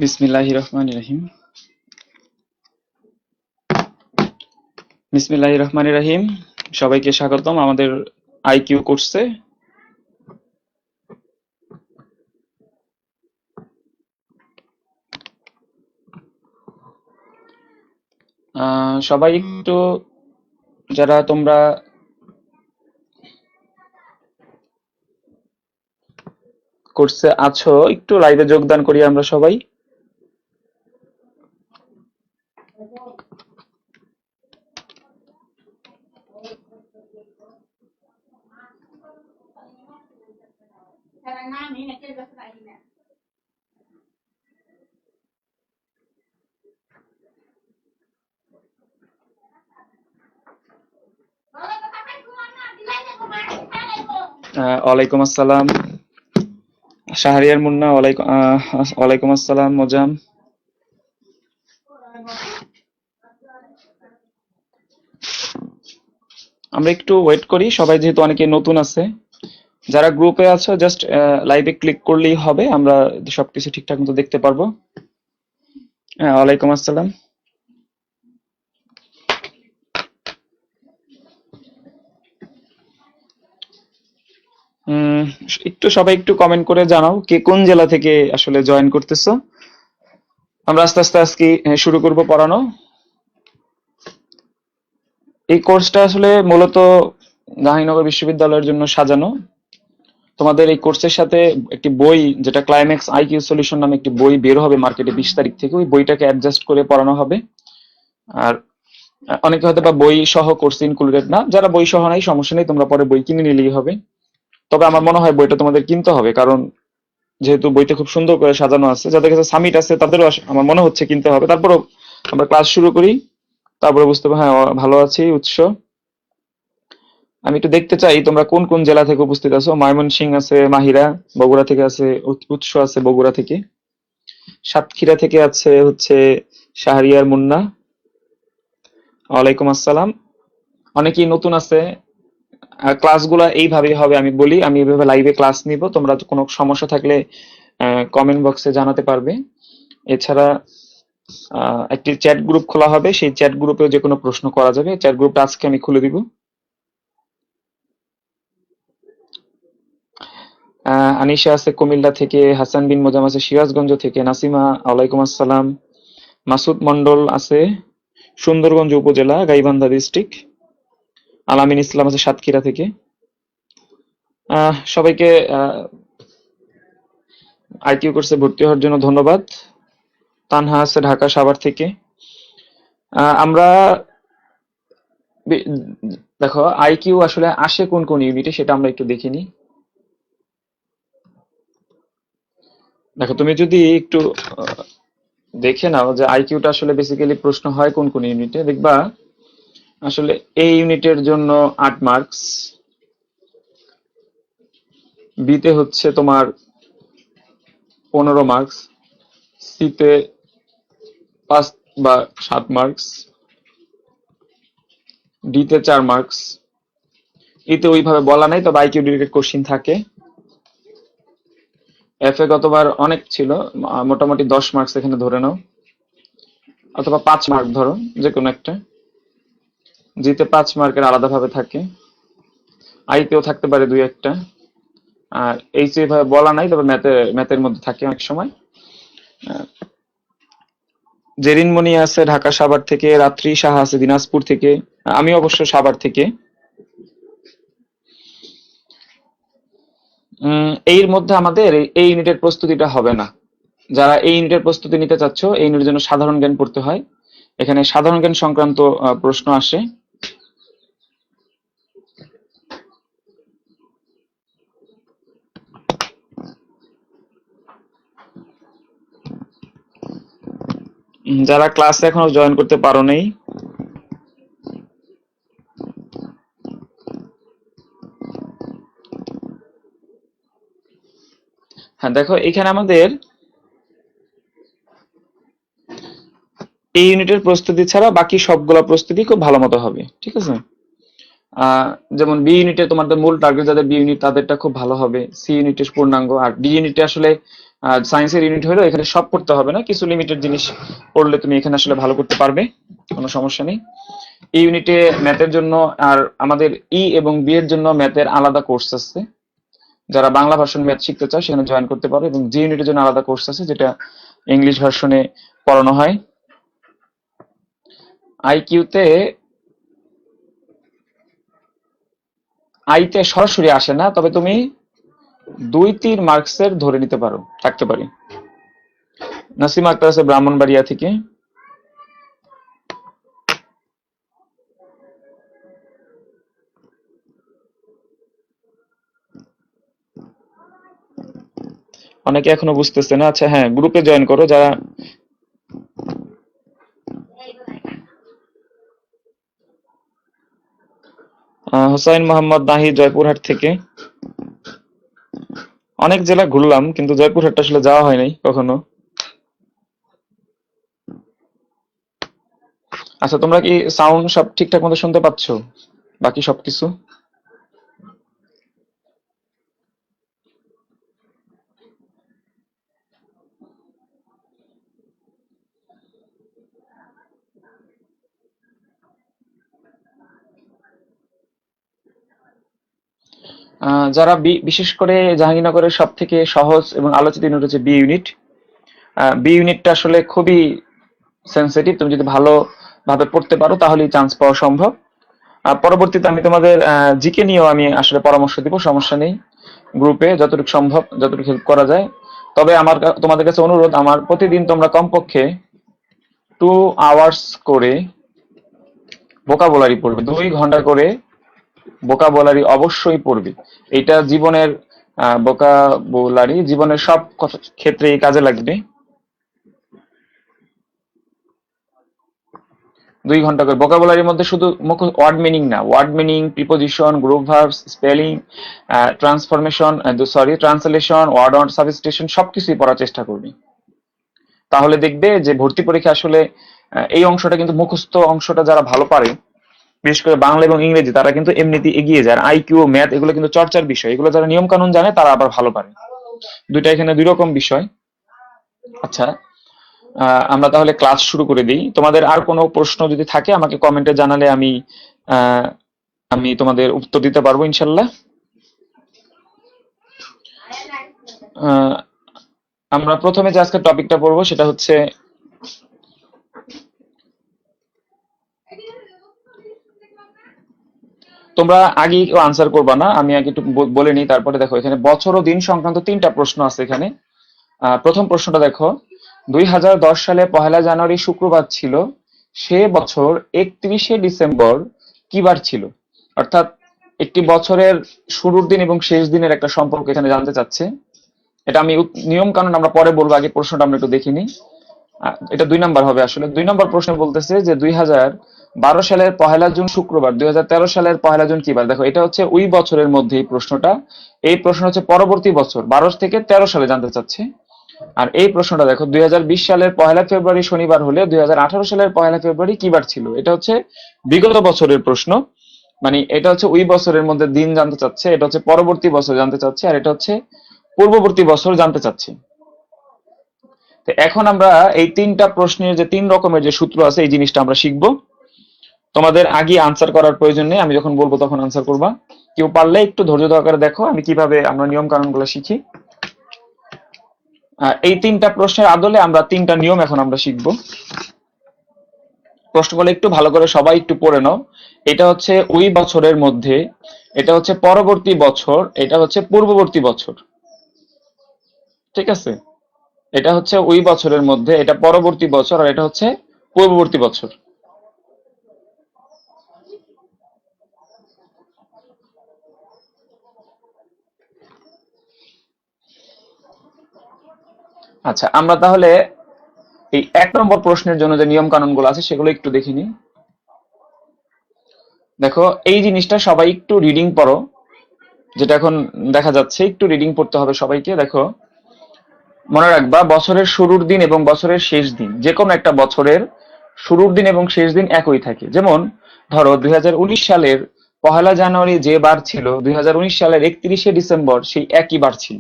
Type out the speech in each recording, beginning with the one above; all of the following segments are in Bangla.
বিসমিল্লাহির রহমানির রহিম। বিসমিল্লাহির রহমানির রহিম। সবাইকে স্বাগতম আমাদের আইকিউ কোর্সে। সবাই একটু, যারা তোমরা কোর্সে আছো, একটু লাইভে যোগদান করি আমরা সবাই। ওয়ালাইকুম আসসালাম শাহরিয়ার মুন্না। ওয়ালাইকুম আসসালাম মোজাম। আমরা একটু ওয়েট করি সবাই, যেহেতু অনেকে নতুন আছে। যারা গ্রুপে আছো জাস্ট লাইভে ক্লিক করলেই হবে, আমরা সবকিছু ঠিকঠাক মতো দেখতে পারবো। ওয়ালাইকুম আসসালাম। উম, একটু সবাই একটু কমেন্ট করে জানাও কে কোন জেলা থেকে আসলে জয়েন করতেছো। আমরা আস্তে আস্তে আজকে শুরু করব পড়ানো। এই কোর্সটা আসলে মূলত জাহাঙ্গীরনগর বিশ্ববিদ্যালয়ের জন্য সাজানো। তোমাদের এই কোর্সের সাথে একটি বই, যেটা ক্লাইম্যাক্স আইকিউ সলিউশন নামে একটি বই বের হবে মার্কেটে 20 তারিখ থেকে, ওই বইটাকে অ্যাডজাস্ট করে পড়ানো হবে। আর অনেকে হয়তো বা বই সহ কোর্স ইনক্লুডেড না, যারা বই সহ নাই সমস্যা নেই, তোমরা পরে বই কিনে নিলেই হবে। তবে আমার মনে হয় বইটা তোমাদের কিনতে হবে, কারণ যেহেতু বইটা খুব সুন্দর করে সাজানো আছে, যাদের কাছে সামিট আছে তাদেরও আমার মনে হচ্ছে কিনতে হবে। তারপরও আমরা ক্লাস শুরু করি, তারপরে বুঝতে পারবো হ্যাঁ ভালো আছি উৎস। আমি একটু দেখতে চাই তোমরা কোন কোন জেলা থেকে উপস্থিত আছো। ময়মনসিংহ আছে মাহিরা, বগুড়া থেকে আছে উৎস আছে বগুড়া থেকে, সাতক্ষীরা থেকে আছে হচ্ছে শাহরিয়ার মুন্না। ওয়ালাইকুম আসসালাম। অনেকেই নতুন আছে। ক্লাসগুলো এইভাবেই হবে, আমি বলি আমি এইভাবে লাইভে ক্লাস নিব, তোমরা কোনো সমস্যা থাকলে কমেন্ট বক্সে জানাতে পারবে। এছাড়া একটি চ্যাট গ্রুপ খোলা হবে, সেই চ্যাট গ্রুপেও যে কোনো প্রশ্ন করা যাবে। চ্যাট গ্রুপটা আজকে আমি খুলে দিব। আনিশা আছে কুমিল্লা থেকে, হাসান বিন মোজাম আছে সিরাজগঞ্জ থেকে, নাসিমা ওয়ালাইকুম আসসালাম, মাসুদ মন্ডল আছে সুন্দরগঞ্জ উপজেলা গাইবান্ধা ডিস্ট্রিক্ট, আলামিন ইসলাম আছে সাতক্ষীরা থেকে। সবাইকে আইকিউ কোর্সে ভর্তি হওয়ার জন্য ধন্যবাদ। তানহা আছে ঢাকা সাভার থেকে। আমরা দেখো আইকিউ আসলে আসে কোন কোন ইউনিটে সেটা আমরা একটু দেখে নিই। দেখো তুমি যদি একটু দেখে নাও যে আইকিউটা আসলে বেসিক্যালি প্রশ্ন হয় কোন কোন ইউনিটে, দেখবা আসলে এই ইউনিটের জন্য 8 মার্কস, বিতে হচ্ছে তোমার 15 মার্কস, সিতে 5 বা 7 মার্কস, ডিতে 4 মার্কস, ইতে ওইভাবে বলা নাই, তবে আইকিউ রিলেটেড কোশ্চিন থাকে। এফ এ গতবার অনেক ছিল, মোটামুটি 10 মার্কস এখানে ধরে নাও, অথবা 5 মার্ক ধরো, যে কোনো একটা। জিতে 5 মার্কের আলাদাভাবে থাকে, আইতেও থাকতে পারে দুই একটা, আর এইচ এইভাবে বলা নাই, তবে ম্যাথের মধ্যে থাকে অনেক সময়। জেরিন মনি আছে ঢাকা সাভার থেকে, রাত্রি সাহা আছে দিনাজপুর থেকে, আমি অবশ্য সাভার থেকে। এর মধ্যে আমাদের এই ইউনিটের প্রস্তুতিটা হবে না। যারা এই ইউনিটের প্রস্তুতি নিতে চাচ্ছ, এই ইউনিটের জন্য সাধারণ জ্ঞান পড়তে হয়। এখানে সাধারণ জ্ঞান সংক্রান্ত প্রশ্ন আসে। যারা ক্লাসে এখনো জয়েন করতে পারো নাই, হ্যাঁ দেখো এখানে আমাদের এই ইউনিটের প্রস্তুতি ছাড়া বাকি সবগুলা প্রস্তুতি খুব ভালো মতো হবে, ঠিক আছে। যেমন বি ইউনিটে তোমাদের মূল টার্গেট, যাদের বি ইউনিট তাদেরটা খুব ভালো হবে, সি ইউনিটের পূর্ণাঙ্গ, আর ডি ইউনিটে আসলে আর সায়েন্সের ইউনিট হলেও এখানে সব করতে হবে না, কিছু লিমিটেড জিনিস পড়লে তুমি এখানে আসলে ভালো করতে পারবে, কোনো সমস্যা নেই। এই ইউনিটে ম্যাথের জন্য আর আমাদের ই এবং বি এর জন্য ম্যাথের আলাদা কোর্স আছে, যারা বাংলা ভার্সন ম্যাথ শিখতে চায় সেখানে জয়েন করতে পারো, এবং জি ইউনিটের জন্য আলাদা কোর্স আছে যেটা ইংলিশ ভার্সনে পড়ানো হয়। আইকিউতে আইতে সরাসরি আসে না, তবে তুমি 2-3 মার্কসের ধরে নিতে পারো, থাকতে পারি। নাসিমা আক্তার আছে ব্রাহ্মণবাড়িয়া থেকে। অনেকে এখনো বুঝতেছে না। আচ্ছা হ্যাঁ, গ্রুপে জয়েন করো যারা। হোসাইন মোহাম্মদ নাহি জয়পুরহাট থেকে। অনেক জেলা ঘুরলাম কিন্তু জয়পুরহাটটা আসলে যাওয়া হয় নাই কখনো। আচ্ছা, তোমরা কি সাউন্ড সব ঠিকঠাক মতো শুনতে পাচ্ছ, বাকি সবকিছু? যারা বিশেষ করে জাহাঙ্গীরনগরের সব থেকে সহজ এবং আলোচিত ইউনিট হচ্ছে বি ইউনিট। বি ইউনিটটা আসলে খুবই সেন্সিটিভ, তুমি যদি ভালোভাবে পড়তে পারো তাহলেই চান্স পাওয়া সম্ভব। পরবর্তীতে আমি তোমাদের জিকে নিয়েও আমি আসলে পরামর্শ দিব, সমস্যা নেই, গ্রুপে যতটুকু সম্ভব যতটুকু হেল্প করা যায়। তবে আমার তোমাদের কাছে অনুরোধ, আমার প্রতিদিন তোমরা কমপক্ষে 2 আওয়ার্স করে ভোকাবুলারি পড়বে, 2 ঘন্টা করে ভোকাবুলারি অবশ্যই পড়বে। এটা জীবনের ভোকাবুলারি জীবনের সব ক্ষেত্রেই কাজে লাগবে। 2 ঘন্টা করে ভোকাবুলারির মধ্যে শুধু ওয়ার্ড মিনিং না, word meaning, preposition, group verbs, spelling, translation, word on substitution সবকিছুই পড়ার চেষ্টা করবি। তাহলে দেখবে যে ভর্তি পরীক্ষা আসলে এই অংশটা কিন্তু মুখস্থ অংশটা যারা ভালো পারে, বিশেষ করে বাংলা এবং ইংরেজি, তারা কিন্তু এমনিতেই এগিয়ে যায়। আইকিউ, ম্যাথ এগুলো কিন্তু চর্চার বিষয়, এগুলো যারা নিয়ম কানুন জানে তারা আবার ভালো পারে। দুইটা এখানে 2 রকম বিষয়। আচ্ছা, আমরা তাহলে ক্লাস শুরু করে দিই। তোমাদের আর কোনো প্রশ্ন যদি থাকে আমাকে কমেন্টে জানালে আহ, আমি তোমাদের উত্তর দিতে পারবো ইনশাল্লাহ। আহ, আমরা প্রথমে যে আজকে টপিকটা পড়বো সেটা হচ্ছে, তোমরা আগে কেউ আনসার করবা না, আমি আগে একটু বলে নিই, তারপরে দেখো এখানে বছর ও দিন সংক্রান্ত 3টা প্রশ্ন আছে এখানে। প্রথম প্রশ্নটা দেখো, 2010 সালে 1 জানুয়ারি শুক্রবার ছিল, সে বছর 31 ডিসেম্বর কি বার ছিল? অর্থাৎ একটি বছরের শুরুর দিন এবং শেষ দিনের একটা সম্পর্ক এখানে জানতে চাচ্ছে। এটা আমি নিয়ম কানুন আমরা পরে বলবো, আগে প্রশ্নটা আমরা একটু দেখিনি। এটা 2 নম্বর হবে আসলে। 2 নম্বর প্রশ্ন বলতেছে যে 2012 সালের 1 জুন শুক্রবার 2013 সালের 1 জুন কি বার? দেখো এটা হচ্ছে ওই বছরের মধ্যে এই প্রশ্নটা, এই প্রশ্ন হচ্ছে পরবর্তী বছর 12 থেকে 13 সালে জানতে চাচ্ছে। আর এই প্রশ্নটা দেখো 2020 সালের 1 ফেব্রুয়ারি শনিবার হলে 2018 সালের 1 ফেব্রুয়ারি কি বার ছিল? এটা হচ্ছে বিগত বছরের প্রশ্ন, মানে এটা হচ্ছে ওই বছরের মধ্যে দিন জানতে চাচ্ছে, এটা হচ্ছে পরবর্তী বছর জানতে চাচ্ছে, আর এটা হচ্ছে পূর্ববর্তী বছর জানতে চাচ্ছে। তো এখন আমরা এই 3টা প্রশ্নের যে 3 রকমের যে সূত্র আছে এই জিনিসটা আমরা শিখবো। তোমাদের আগে আনসার করার প্রয়োজন নেই, আমি যখন বলবো তখন আনসার করবা। কেউ পারলে একটু ধৈর্য সহকারে দেখো আমি কিভাবে আমরা নিয়ম কানুন গুলো শিখি। এই 3টা প্রশ্নের আদলে আমরা 3টা নিয়ম এখন আমরা শিখবো। প্রশ্নগুলো একটু ভালো করে সবাই একটু পড়ে নাও। এটা হচ্ছে ওই বছরের মধ্যে, এটা হচ্ছে পরবর্তী বছর, এটা হচ্ছে পূর্ববর্তী বছর, ঠিক আছে? এটা হচ্ছে ওই বছরের মধ্যে, এটা পরবর্তী বছর, আর এটা হচ্ছে পূর্ববর্তী বছর। আচ্ছা, আমরা তাহলে এই 1 নম্বর প্রশ্নের জন্য যে নিয়ম কানুন গুলো আছে সেগুলো একটু দেখে নিই। দেখো এই জিনিসটা সবাই একটু রিডিং পড়ো, যেটা এখন দেখা যাচ্ছে একটু রিডিং পড়তে হবে সবাইকে। দেখো মনে রাখবা, বছরের শুরুর দিন এবং বছরের শেষ দিন, যে কোনো একটা বছরের শুরুর দিন এবং শেষ দিন একই থাকে। যেমন ধরো 2019 সালের 1 জানুয়ারি যে বার ছিল, 2019 সালের 31 ডিসেম্বর সেই একই বার ছিল।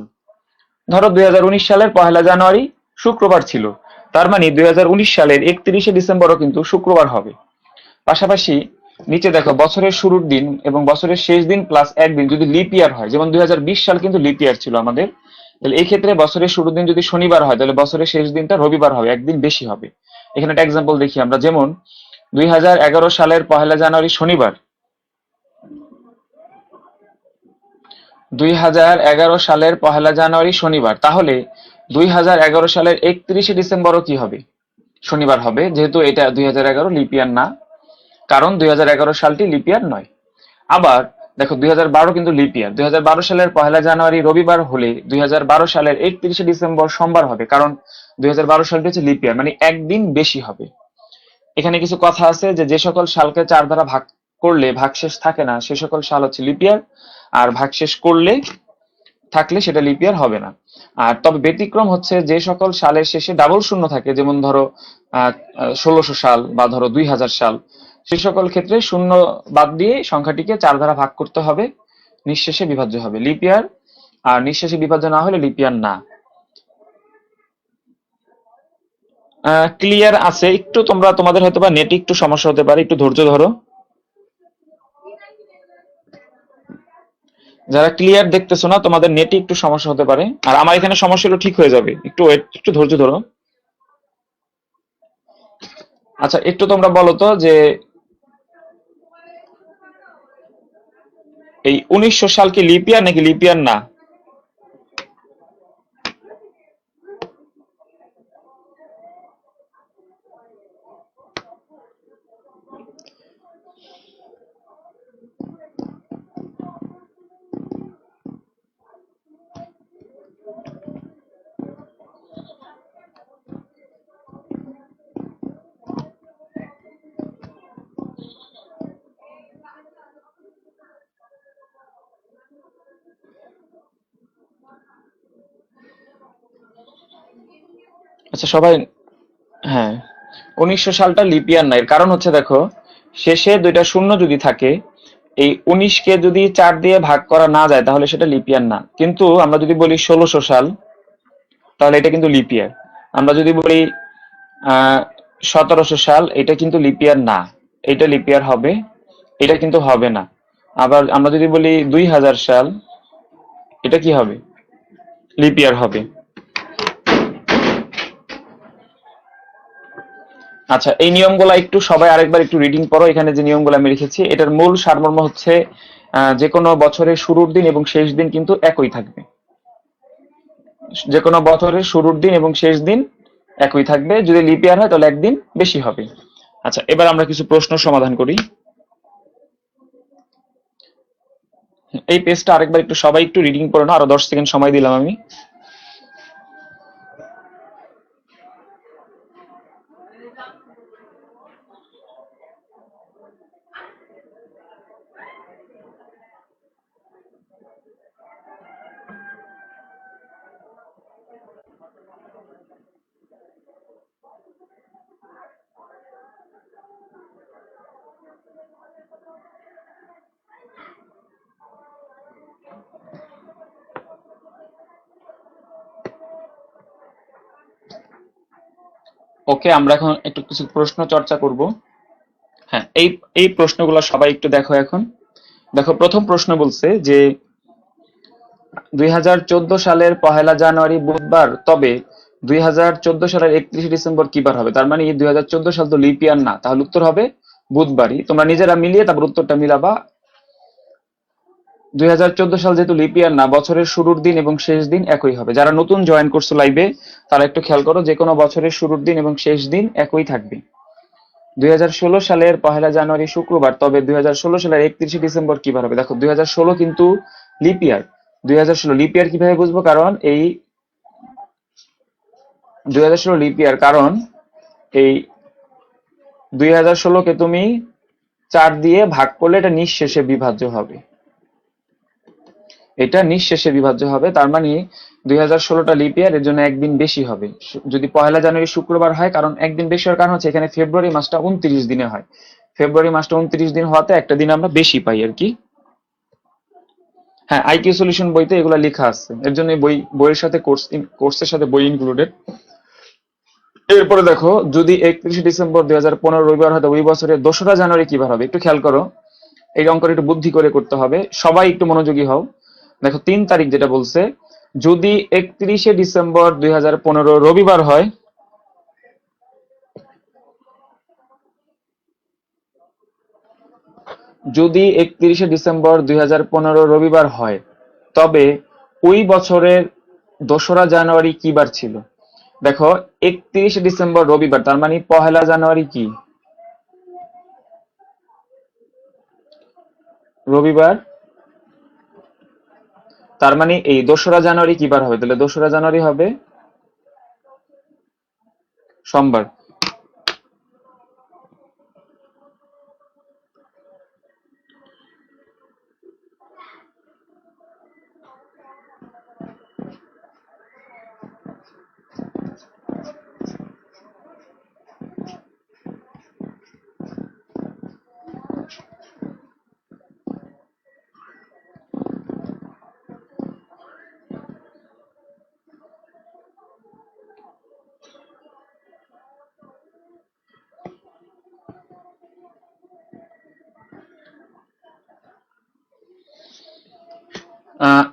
ধরো 2019 সালের 1 জানুয়ারি শুক্রবার ছিল, তার মানে 2019 সালের 31 ডিসেম্বরও কিন্তু শুক্রবার হবে। পাশাপাশি নিচে দেখো বছরের শুরুর দিন এবং বছরের শেষ দিন প্লাস একদিন যদি লিপ ইয়ার হয়, যেমন 2020 সাল কিন্তু লিপ ইয়ার ছিল আমাদের, তাহলে এই ক্ষেত্রে বছরের শুরুর দিন যদি শনিবার হয় তাহলে বছরের শেষ দিনটা রবিবার হবে, একদিন বেশি হবে। এখানে একটা এক্সাম্পল দেখি আমরা, যেমন 2011 সালের 1 জানুয়ারি শনিবার, 2011 সালের 1 জানুয়ারি শনিবার, তাহলে 2011 সালের 31 ডিসেম্বরও কি হবে, শনিবার হবে, যেহেতু এটা 2011 লিপ ইয়ার না, কারণ 2011 সালটি লিপ ইয়ার নয়। আবার দেখো 2012 কিন্তু লিপ ইয়ার, 2012 সালের 1 জানুয়ারি রবিবার হলে 2012 সালের 31 ডিসেম্বর সোমবার হবে, কারণ 2012 সালটি হচ্ছে লিপ ইয়ার, মানে একদিন বেশি হবে। এখানে কিছু কথা আছে যে যে সকল সালকে 4 দ্বারা ভাগ করলে ভাগশেষ থাকে না সে সকল সাল হচ্ছে লিপ ইয়ার, আর ভাগশেষ করলে থাকলে সেটা লিপ ইয়ার হবে না। আর তবে ব্যতিক্রম হচ্ছে যে সকল সালের শেষে ডাবল শূন্য থাকে, যেমন ধরো 1600 সাল বা ধরো 2000 সাল, সে সকল ক্ষেত্রে শূন্য বাদ দিয়ে সংখ্যাটিকে 4 দ্বারা ভাগ করতে হবে, নিঃশেষে বিভাজ্য হবে লিপ ইয়ার, আর নিঃশেষে বিভাজ্য না হলে লিপ ইয়ার না। ক্লিয়ার আছে একটু, তোমাদের হয়তো বা নেটে একটু সমস্যা হতে পারে, একটু ধৈর্য ধরো। যারা ক্লিয়ার দেখতেছো না তোমাদের নেটে একটু সমস্যা হতে পারে, আর আমার এখানে সমস্যা হলো ঠিক হয়ে যাবে, একটু ওয়েট, একটু ধৈর্য ধরো। আচ্ছা একটু তোমরা বলো তো যে এই 1900 সাল কি লিপ ইয়ার নাকি লিপ ইয়ার না? আচ্ছা সবাই, হ্যাঁ, 1900 সালটা লিপ ইয়ার না, এর কারণ হচ্ছে দেখো শেষে দুইটা শূন্য যদি থাকে, এই 19 কে যদি 4 দিয়ে ভাগ করা না যায় তাহলে সেটা লিপ ইয়ার না। কিন্তু আমরা যদি বলি 1600 সাল, তাহলে এটা কিন্তু লিপ ইয়ার। আমরা যদি বলি 1700 সাল, এটা কিন্তু লিপ ইয়ার না, এটা লিপ ইয়ার হবে, এটা কিন্তু হবে না। আবার আমরা যদি বলি 2000 সাল, এটা কি হবে, লিপ ইয়ার হবে। আচ্ছা এই নিয়মগুলা একটু সবাই আরেকবার একটু রিডিং করো, এখানে যে নিয়মগুলো আমি রেখেছি এটার মূল সারমর্ম হচ্ছে যে কোনো বছরের শুরুর দিন এবং শেষ দিন কিন্তু একই থাকবে, যে কোনো বছরের শুরুর দিন এবং শেষ দিন একই থাকবে, যদি লিপ ইয়ার হয় তাহলে একদিন বেশি হবে। আচ্ছা এবার আমরা কিছু প্রশ্ন সমাধান করি। এই পেজটা আরেকবার একটু সবাই একটু রিডিং করো না, আরো 10 সেকেন্ড সময় দিলাম আমি। ওকে আমরা এখন একটু কিছু প্রশ্ন চর্চা করব। হ্যাঁ এই এই প্রশ্নগুলো সবাই একটু দেখো এখন। দেখো প্রথম প্রশ্ন বলছে যে 2014 সালের 1 জানুয়ারি বুধবার, তবে 2014 সালের 31 ডিসেম্বর কি বার হবে? তার মানে 2014 সাল তো লিপ ইয়ার না, তাহলে উত্তর হবে বুধবারই। তোমরা নিজেরা মিলিয়ে তারপর উত্তরটা মিলাবা। 2014 সাল যেহেতু লিপ ইয়ার না, বছরের শুরুর দিন এবং শেষ দিন একই হবে। যারা নতুন জয়েন করছো লাইভে তারা একটু খেয়াল করো, যে কোনো বছরের শুরুর দিন এবং শেষ দিন একই থাকবে। 2016 সালের 1 জানুয়ারি শুক্রবার, তবে 2016 সালের 31 ডিসেম্বর কি বার হবে? দেখো 2016 কিন্তু লিপ ইয়ার, 2016 লিপ ইয়ার কিভাবে বুঝবো? কারণ এই 2016 লিপ ইয়ার, কারণ এই 2016 কে তুমি 4 দিয়ে ভাগ করলে এটা নিঃশেষে বিভাজ্য হবে, এটা নিঃশেষে বিভাজ্য হবে। তার মানে 2016টা লিপ ইয়ার, এর জন্য একদিন বেশি হবে যদি 1 জানুয়ারি শুক্রবার হয়, কারণ একদিন বেশি হওয়ার কারণ হচ্ছে এখানে ফেব্রুয়ারি মাসটা 29 দিনে হয়, ফেব্রুয়ারি মাসটা 29 দিন হওয়াতে একটা দিন আমরা বেশি পাই আর কি। হ্যাঁ, আইকিউ সলিউশন বইতে এগুলা লেখা আছে, এর জন্য এই বইয়ের সাথে কোর্সের সাথে বই ইনক্লুডেড। এরপরে দেখো, যদি 31শে ডিসেম্বর 2015 রবিবার হয় তবে ওই বছরের 2রা জানুয়ারি কি বার হবে? একটু খেয়াল করো, এই অঙ্কটা একটু বুদ্ধি করে করতে হবে, সবাই একটু মনোযোগী হও। দেখো 3 তারিখ যেটা বলছে, যদি 31শে ডিসেম্বর 2015 রবিবার হয়, যদি 31শে ডিসেম্বর 2015 রবিবার হয়, তবে ওই বছরের 2রা জানুয়ারি কি বার ছিল? দেখো 31শে ডিসেম্বর রবিবার, তার মানে 1লা জানুয়ারি কি রবিবার, তার মানে এই 2রা জানুয়ারি কি বার হবে? তাহলে 2রা জানুয়ারি হবে সোমবার।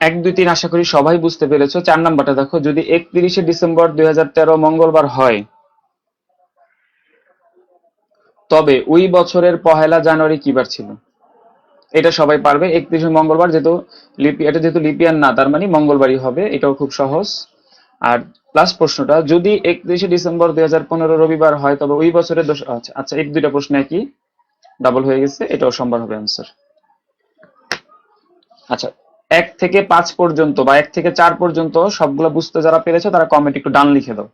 এক দুই তিন আশা করি সবাই বুঝতে পেরেছো। 4 নাম্বারটা দেখো, যদি 31শে ডিসেম্বর 2013 মঙ্গলবার হয়, তবে ওই বছরের 1লা জানুয়ারি কি বার ছিল? এটা সবাই পারবে, 31 মঙ্গলবার, যেহেতু এটা যেহেতু লিপিয়ার না, তার মানে মঙ্গলবারই হবে, এটাও খুব সহজ। আর লাস্ট প্রশ্নটা, যদি 31শে ডিসেম্বর 2015 রবিবার হয় তবে ওই বছরের আচ্ছা আচ্ছা, এই দুইটা প্রশ্ন একই, ডাবল হয়ে গেছে, এটাও সোমবার হবে আনসার। আচ্ছা, 1 থেকে 5 পর্যন্ত বা 1 থেকে 4 পর্যন্ত সবগুলো বুঝতে যারা পেরেছো তারা কমেন্ট একটু ডান লিখে দাও।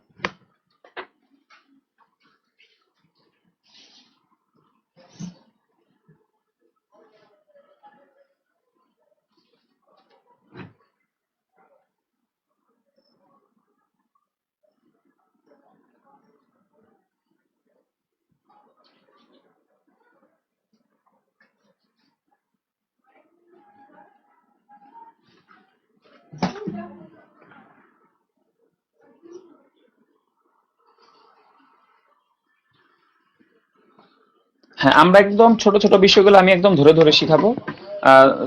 হ্যাঁ, আমরা একদম ছোট ছোট বিষয়গুলো আমি একদম ধরে ধরে শিখাবো।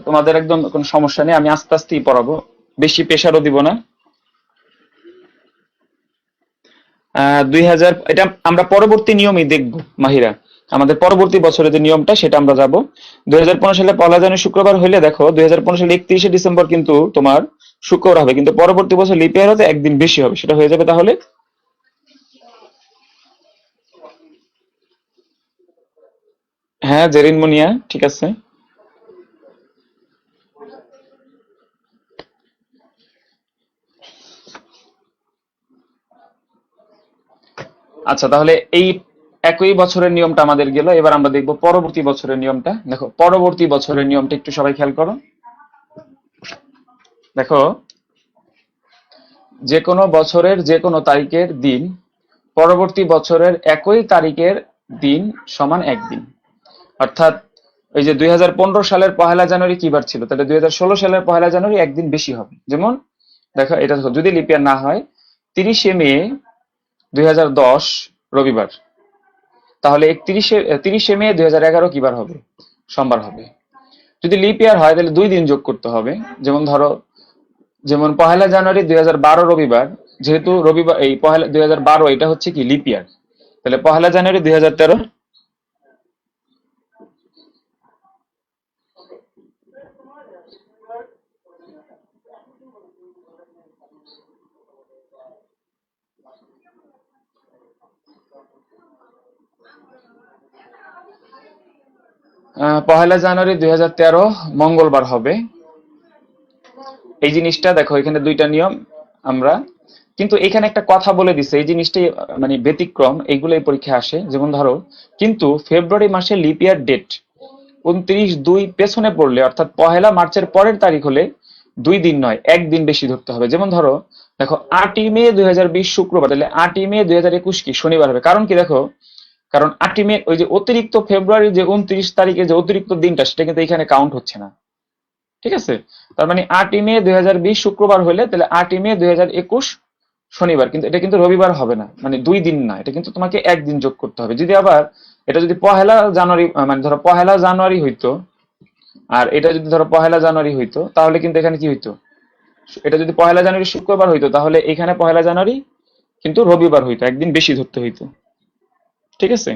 তোমাদের একদম কোনো সমস্যা নেই, আমি আস্তে আস্তেই পড়াবো, বেশি প্রেশারও দিব না। 2000, এটা আমরা পরবর্তী নিয়মই দেখবো মাহিরা, আমাদের পরবর্তী বছরে যে নিয়মটা সেটা আমরা যাব। 2015 সালে 1লা জানুয়ারি শুক্রবার হইলে দেখো 2015 সালে 31শে ডিসেম্বর কিন্তু তোমার শুক্রবার হবে, কিন্তু পরবর্তী বছর লিপ ইয়ার হতে একদিন বেশি হবে, সেটা হয়ে যাবে তাহলে। হ্যাঁ, জেরিন মুনিয়া ঠিক আছে। আচ্ছা, তাহলে এই একই বছরের নিয়মটা আমাদের গেল, এবার আমরা দেখবো পরবর্তী বছরের নিয়মটা। দেখো পরবর্তী বছরের নিয়মটা একটু সবাই খেয়াল করো। দেখো, যে কোনো বছরের যে কোনো তারিখের দিন পরবর্তী বছরের একই তারিখের দিন সমান একদিন। অর্থাৎ ওই যে 2015 সালের 1লা জানুয়ারি কি বার ছিল, তাহলে 2016 সালের 1লা জানুয়ারি একদিন বেশি হবে। যেমন দেখো, এটা দেখো, যদি লিপিয়ার না হয় 30শে মে 2010 রবিবার, তাহলে 30শে মে 2011 কি বার হবে? সোমবার হবে। যদি লিপ ইয়ার হয় তাহলে 2 দিন যোগ করতে হবে। যেমন ধরো, যেমন 1লা জানুয়ারি 2012 রবিবার, যেহেতু রবিবার এই 2012 এটা হচ্ছে কি লিপ ইয়ার, তাহলে 1লা জানুয়ারি 2013। 1লা জানুয়ারি 2013 মঙ্গলবার হবে। এই জিনিসটা দেখো, এখানে 2টা নিয়ম আমরা, কিন্তু এখানে একটা কথা বলে দিছে, এই জিনিসটাই মানে ব্যতিক্রম, এইগুলোই পরীক্ষা আসে। যেমন ধরো, কিন্তু ফেব্রুয়ারি মাসে লিপ ইয়ার ডেট 29/2 পেছনে পড়লে, অর্থাৎ 1লা মার্চের পরের তারিখ হলে 2 দিন নয় একদিন বেশি ধরতে হবে। যেমন ধরো, দেখো 8ই মে 2020 শুক্রবার, তাহলে 8ই মে 2021 কি শনিবার হবে। কারণ কি দেখো, কারণ 8ই মে ওই যে অতিরিক্ত ফেব্রুয়ারির যে 29 তারিখে যে অতিরিক্ত দিনটা, সেটা কিন্তু এখানে কাউন্ট হচ্ছে না। ঠিক আছে, তার মানে 8ই মে 2020 শুক্রবার হলে তাহলে 8ই মে 2021 শনিবার, কিন্তু এটা কিন্তু রবিবার হবে না, মানে 2 দিন না, এটা কিন্তু তোমাকে একদিন যোগ করতে হবে। যদি আবার এটা যদি পহেলা জানুয়ারি মানে ধরো পহেলা জানুয়ারি হইতো, আর এটা যদি ধরো পহেলা জানুয়ারি হইতো, তাহলে কিন্তু এখানে কি হইতো, এটা যদি পহেলা জানুয়ারি শুক্রবার হইতো তাহলে এখানে পহেলা জানুয়ারি কিন্তু রবিবার হইতো, একদিন বেশি ধরতে হইতো। ঠিক আছে,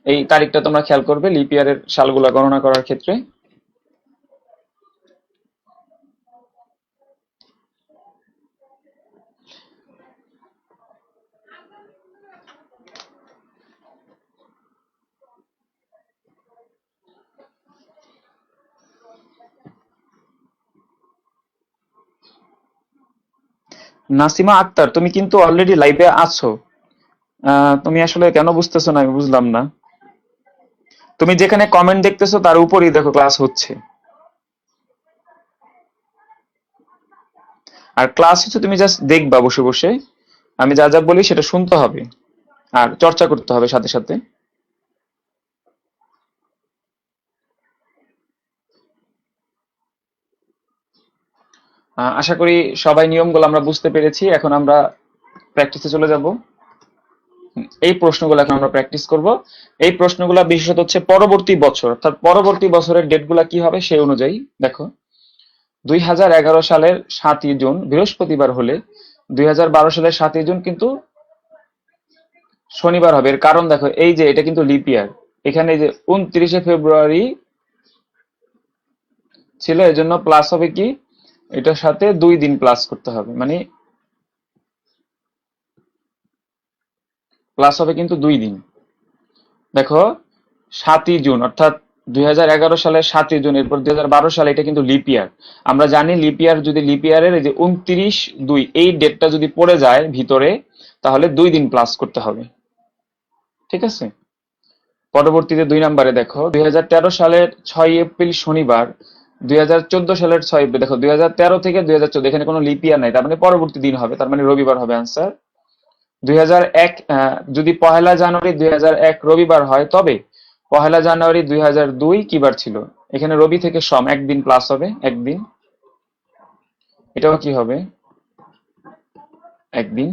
এই তারিখটা তোমরা খেয়াল করবে লিপ ইয়ারের সালগুলা গণনা করার ক্ষেত্রে। নাসিমা আক্তার, তুমি কিন্তু অলরেডি লাইভে আছো। তুমি আসলে কেন বুঝতেছো না আমি বুঝলাম না। তুমি যেখানে কমেন্ট দেখতেছো তার উপরেই দেখো ক্লাস হচ্ছে। আর ক্লাস হচ্ছে তুমি জাস্ট দেখবা বসে বসে, আমি যা যা বলি সেটা শুনতে হবে আর চর্চা করতে হবে সাথে সাথে। আশা করি সবাই নিয়মগুলো আমরা বুঝতে পেরেছি। এখন আমরা প্র্যাকটিসে চলে যাব। এই প্রশ্নগুলো এখন আমরা প্র্যাকটিস করব। এই প্রশ্নগুলো বিশেষত হচ্ছে পরবর্তী বছর, অর্থাৎ পরবর্তী বছরের ডেটগুলা কি হবে সেই অনুযায়ী। দেখো, 2011 সালের 7ই জুন বৃহস্পতিবার হলে 2012 সালের 7ই জুন কিন্তু শনিবার হবে। এর কারণ দেখো, এই যে এটা কিন্তু লিপ ইয়ার, এখানে এই যে 29শে ফেব্রুয়ারি ছিল, এজন্য প্লাস হবে কি, এটার সাথে 2 দিন প্লাস করতে হবে, মানে প্লাস হবে কিন্তু 2 দিন। দেখো, 7ই জুন অর্থাৎ 2011 সালের 7ই জুন, এরপর 2012 সালে, এটা কিন্তু লিপ ইয়ার। আমরা জানি লিপ ইয়ার, যদি লিপ ইয়ারের এই যে 29/2 এই ডেটটা যদি পড়ে যায় ভিতরে, তাহলে 2 দিন প্লাস করতে হবে। ঠিক আছে, পরবর্তীতে 2 নম্বরে দেখো, 2013 সালের 6 এপ্রিল শনিবার 2014 সালের 6 এপ্রিল। দেখো, 2013 থেকে 2014 এখানে কোনো লিপ ইয়ার নাই, তার মানে পরবর্তী দিন হবে, তার মানে রবিবার হবে আনসার। 2001 যদি 1 জানুয়ারি 2001 রবিবার হয়, তবে 1 জানুয়ারি 2002 কি বার ছিল, এখানে রবি থেকে সম একদিন প্লাস হবে, একদিন, এটাও কি হবে, একদিন।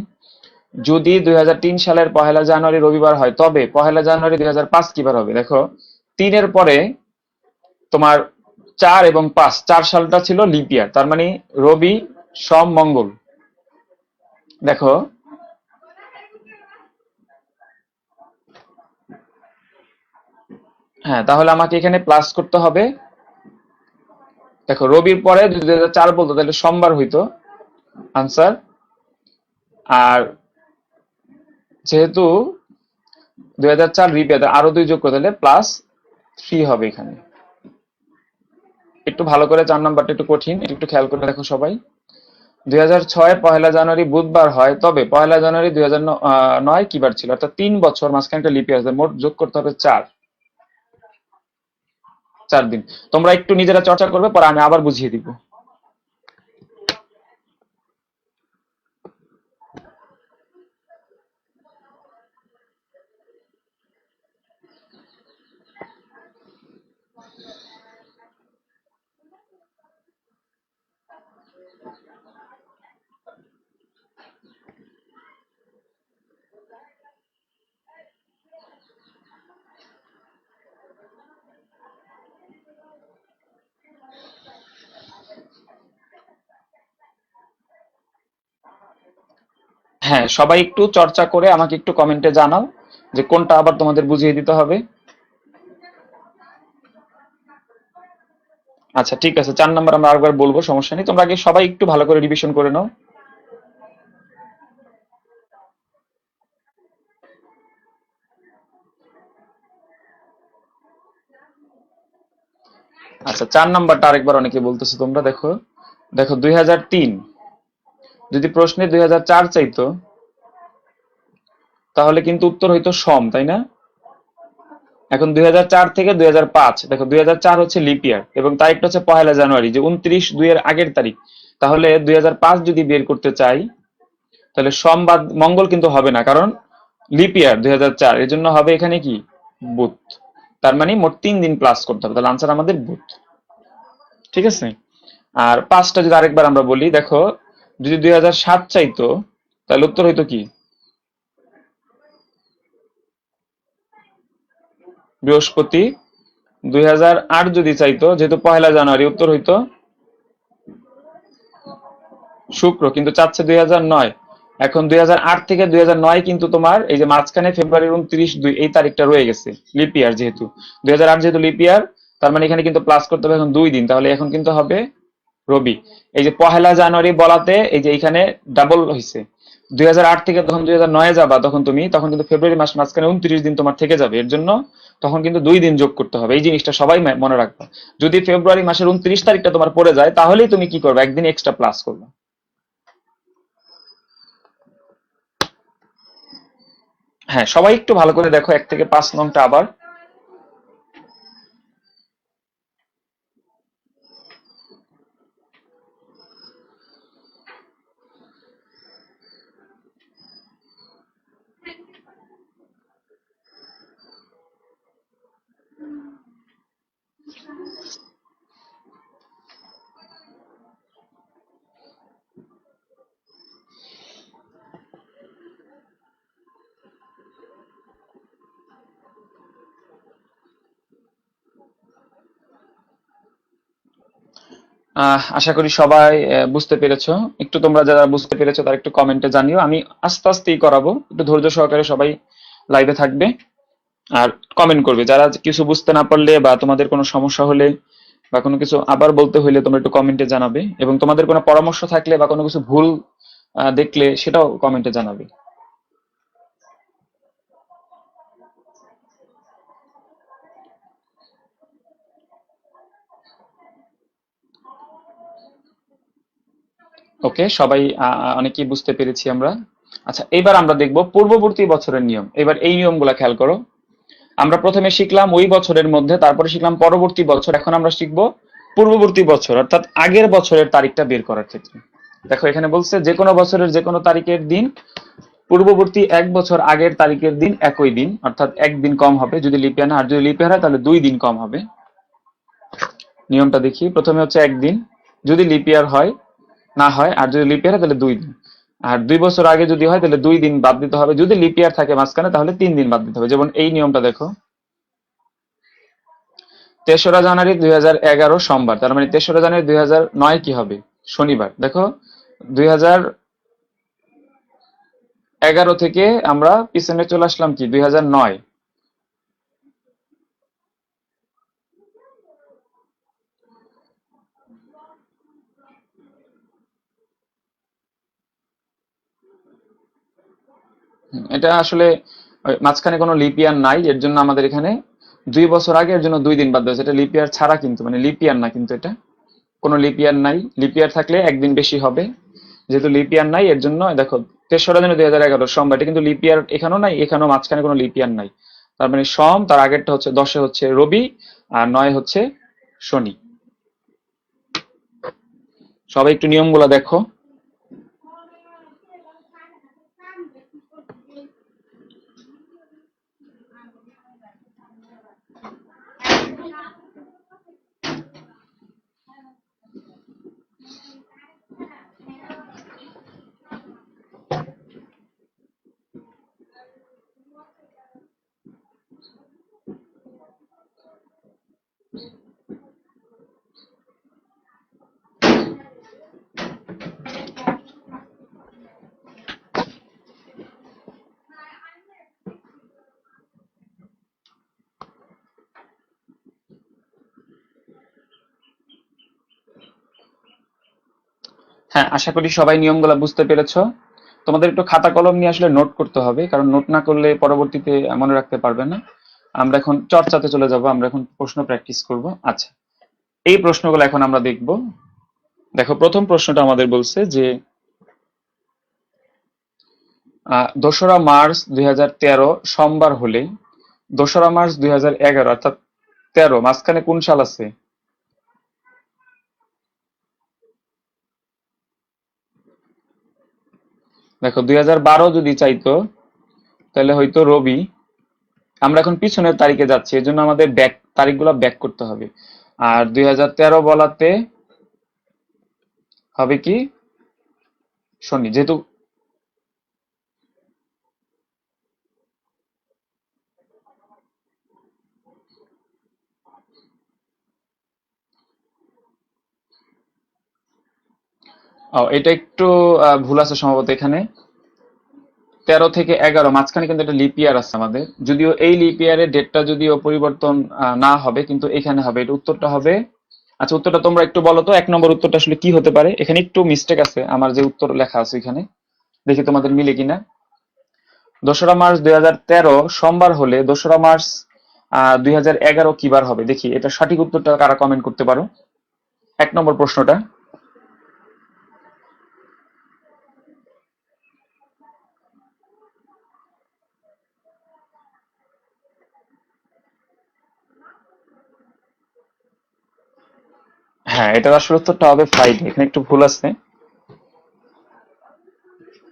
যদি 2003 সালের 1 জানুয়ারি রবিবার হয়, তবে 1 জানুয়ারি 2005 কি বার হবে। দেখো, 3-এর পরে তোমার 4 এবং 5, 4 সালটা ছিল লিপ ইয়ার, তার মানে রবি সোম মঙ্গল। দেখো, হ্যাঁ, তাহলে আমাকে এখানে প্লাস করতে হবে। দেখো, রবির পরে যদি 2004 বলতো তাহলে সোমবার হইতো আনসার। আর যেহেতু 2004 রিপেয়ার, আরো 2 যোগ করে দিলে +3 হবে এখানে। একটু ভালো করে, 4 নাম্বারটা একটু কঠিন, এটা একটু খেয়াল করে দেখো সবাই। 2006 1 জানুয়ারি বুধবার হয়, তবে 1 জানুয়ারি 2009 কি বার ছিল, অর্থাৎ 3 বছর মাঝখানে একটা লিপ ইয়ার আছে, মোট যোগ করতে হবে 4 দিন। তোমরা একটু নিজেরা চর্চা করবে, পরে আমি আবার বুঝিয়ে দিব। হ্যাঁ, সবাই একটু চর্চা করে আমাকে একটু কমেন্টে জানাও যে কোনটা আবার তোমাদের বুঝিয়ে দিতে হবে। আচ্ছা, ঠিক আছে, 4 নাম্বার আমরা আরেকবার বলবো, সমস্যা নেই, তোমরা আগে সবাই একটু ভালো করে রিভিশন করে নাও। আচ্ছা, 4 নাম্বারটা আরেকবার অনেকে বলতেছো তোমরা। দেখো, দেখো, 2003 যদি প্রশ্নে 2004 চাইতো, তাহলে কিন্তু উত্তর হইতো সম, তাই না? এখন 2004 থেকে 2005, দেখো 2004 হচ্ছে লিপ ইয়ার এবং তারিখটা হচ্ছে 1 জানুয়ারি, যে 29/2 এর আগের তারিখ। তাহলে 2005 যদি বের করতে চাই, তাহলে সোম বা মঙ্গল কিন্তু হবে না, কারণ লিপ ইয়ার 2004, এর জন্য হবে এখানে কি, বুধ। তার মানে মোট 3 দিন প্লাস করতে হবে, তাহলে আনসার আমাদের বুধ। ঠিক আছে। আর 5টা যদি আরেকবার আমরা বলি, দেখো যদি 2007 চাইতো তাহলে উত্তর হইতো কি? বৃহস্পতি। 2008 যদি চাইতো, যেহেতু 1 জানুয়ারি, উত্তর হইতো শুক্র, কিন্তু চাচ্ছে 2009। এখন 2008 থেকে 2009 কিন্তু তোমার এই যে মাঝখানে ফেব্রুয়ারি 29/2 এই তারিখটা রয়ে গেছে, লিপ ইয়ার যেহেতু। 2008 যেহেতু লিপ ইয়ার, তার মানে এখানে কিন্তু প্লাস করতে হবে এখন 2 দিন, তাহলে এখন কিন্তু হবে রবি। এই যে 1 জানুয়ারি বলাতে এই যে এখানে ডাবল হয়েছে। 2008 থেকে তখন 2009 যাবা, তখন কিন্তু ফেব্রুয়ারি মাস মাঝখানে 29 দিন তোমার থেকে যাবে, এর জন্য তখন কিন্তু 2 দিন যোগ করতে হবে। এই জিনিসটা সবাই মনে রাখবা। যদি ফেব্রুয়ারি মাসের 29 তারিখটা তোমার পড়ে যায়, তাহলেই তুমি কি করবে, একদিন এক্সট্রা প্লাস করবে। হ্যাঁ, সবাই একটু ভালো করে দেখো 1 থেকে 5 নংটা আবার। আশা করি সবাই বুঝতে পেরেছো। একটু তোমরা যারা বুঝতে পেরেছো তারা একটু কমেন্টে জানিও, আমি আস্তে আস্তেই করাবো, একটু ধৈর্য সহকারে সবাই লাইভে থাকবে আর কমেন্ট করবে। যারা কিছু বুঝতে না পারলে বা তোমাদের কোনো সমস্যা হলে বা কোনো কিছু আবার বলতে হইলে তোমরা একটু কমেন্টে জানাবে, এবং তোমাদের কোনো পরামর্শ থাকলে বা কোনো কিছু ভুল দেখলে সেটাও কমেন্টে জানাবে। ওকে, সবাই অনেকেই বুঝতে পেরেছি আমরা। আচ্ছা, এবার আমরা দেখব পূর্ববর্তী বছরের নিয়ম। এবার এই নিয়মগুলা খেয়াল করো। আমরা প্রথমে শিখলাম ওই বছরের মধ্যে, তারপরে শিখলাম পরবর্তী বছর, এখন আমরা শিখব পূর্ববর্তী বছর, অর্থাৎ আগের বছরের তারিখটা বের করার ক্ষেত্রে। দেখো এখানে বলছে যে কোনো বছরের যে কোনো তারিখের দিন পূর্ববর্তী 1 বছর আগের তারিখের দিন একই দিন, অর্থাৎ একদিন কম হবে যদি লিপিয়ার না, আর যদি লিপিয়ার হয় তাহলে 2 দিন কম হবে। নিয়মটা দেখি, প্রথমে হচ্ছে একদিন যদি লিপিয়ার হয় না হয়, আর যদি লিপিয়ার হয় তাহলে 2 দিন। আর 2 বছর আগে যদি হয় তাহলে 2 দিন বাদ দিতে হবে, যদি লিপিয়ার থাকে মাঝখানে তাহলে 3 দিন বাদ দিতে হবে। যেমন এই নিয়মটা দেখো, 3রা জানুয়ারি 2011 সোমবার, তার মানে 3রা জানুয়ারি 2009 কি হবে, শনিবার। দেখো 2011 থেকে আমরা পিছনে চলে আসলাম কি 2009। এটা আসলে মাঝখানে কোনো লিপ ইয়ার নাই, এর জন্য আমাদের এখানে 2 বছর আগে, এর জন্য 2 দিন বাদ দেওয়া হয়েছে। এটা লিপ ইয়ার ছাড়া কিন্তু, মানে লিপ ইয়ার না কিন্তু, এটা কোনো লিপ ইয়ার নাই। লিপ ইয়ার থাকলে একদিন বেশি হবে, যেহেতু লিপ ইয়ার নাই এর জন্য দেখো 3রা জানুয়ারি 2011 সোমবার, এটা কিন্তু লিপ ইয়ার এখানেও নাই, এখানেও মাঝখানে কোনো লিপ ইয়ার নাই। তার মানে সোম, তার আগেরটা হচ্ছে 10-এ হচ্ছে রবি, আর 9 হচ্ছে শনি। সবাই একটু নিয়মগুলো দেখো। হ্যাঁ, আশা করি সবাই নিয়মগুলো বুঝতে পেরেছো। তোমাদের একটু খাতা কলম নিয়ে আসলে নোট করতে হবে, কারণ নোট না করলে পরবর্তীতে মনে রাখতে পারবে না। আমরা এখন চর্চাতে চলে যাব, আমরা এখন প্রশ্ন প্র্যাকটিস করব। আচ্ছা, এই প্রশ্নগুলো এখন আমরা দেখব। দেখো প্রথম প্রশ্নটা আমাদের বলছে যে 2রা মার্চ 2013 সোমবার হলে 2রা মার্চ 2011 অর্থাৎ 13 মাঝখানে কোন সাল আছে? দেখো 2012 যদি চাইতো তাহলে হয়তো রবি। আমরা এখন পিছনের তারিখে যাচ্ছি, এর জন্য আমাদের ব্যাক তারিখগুলো ব্যাক করতে হবে। আর 2013 বলাতে হবে কি শনি, যেহেতু এটা একটু ভুল আছে সম্ভবত এখানে। 13 থেকে 11 মাঝখানে কিন্তু একটা লিপ ইয়ার আছে আমাদের, যদিও এই লিপ ইয়ারের ডেটটা যদিও পরিবর্তন না হবে, কিন্তু এখানে হবে। এটা উত্তরটা হবে, আচ্ছা উত্তরটা তোমরা একটু বলো তো, 1 নম্বর উত্তরটা আসলে কি হতে পারে? এখানে একটু মিস্টেক আছে, আমার যে উত্তর লেখা আছে এখানে, দেখি তোমাদের মিলে কিনা। 2রা মার্চ 2013 সোমবার হলে 2রা মার্চ 2011 কি বার হবে? দেখি এটা সঠিক উত্তরটা কারা কমেন্ট করতে পারো, 1 নম্বর প্রশ্নটা। হ্যাঁ, এটার আসলে উত্তরটা হবে ফ্রাইডে, এখানে একটু ভুল আছে,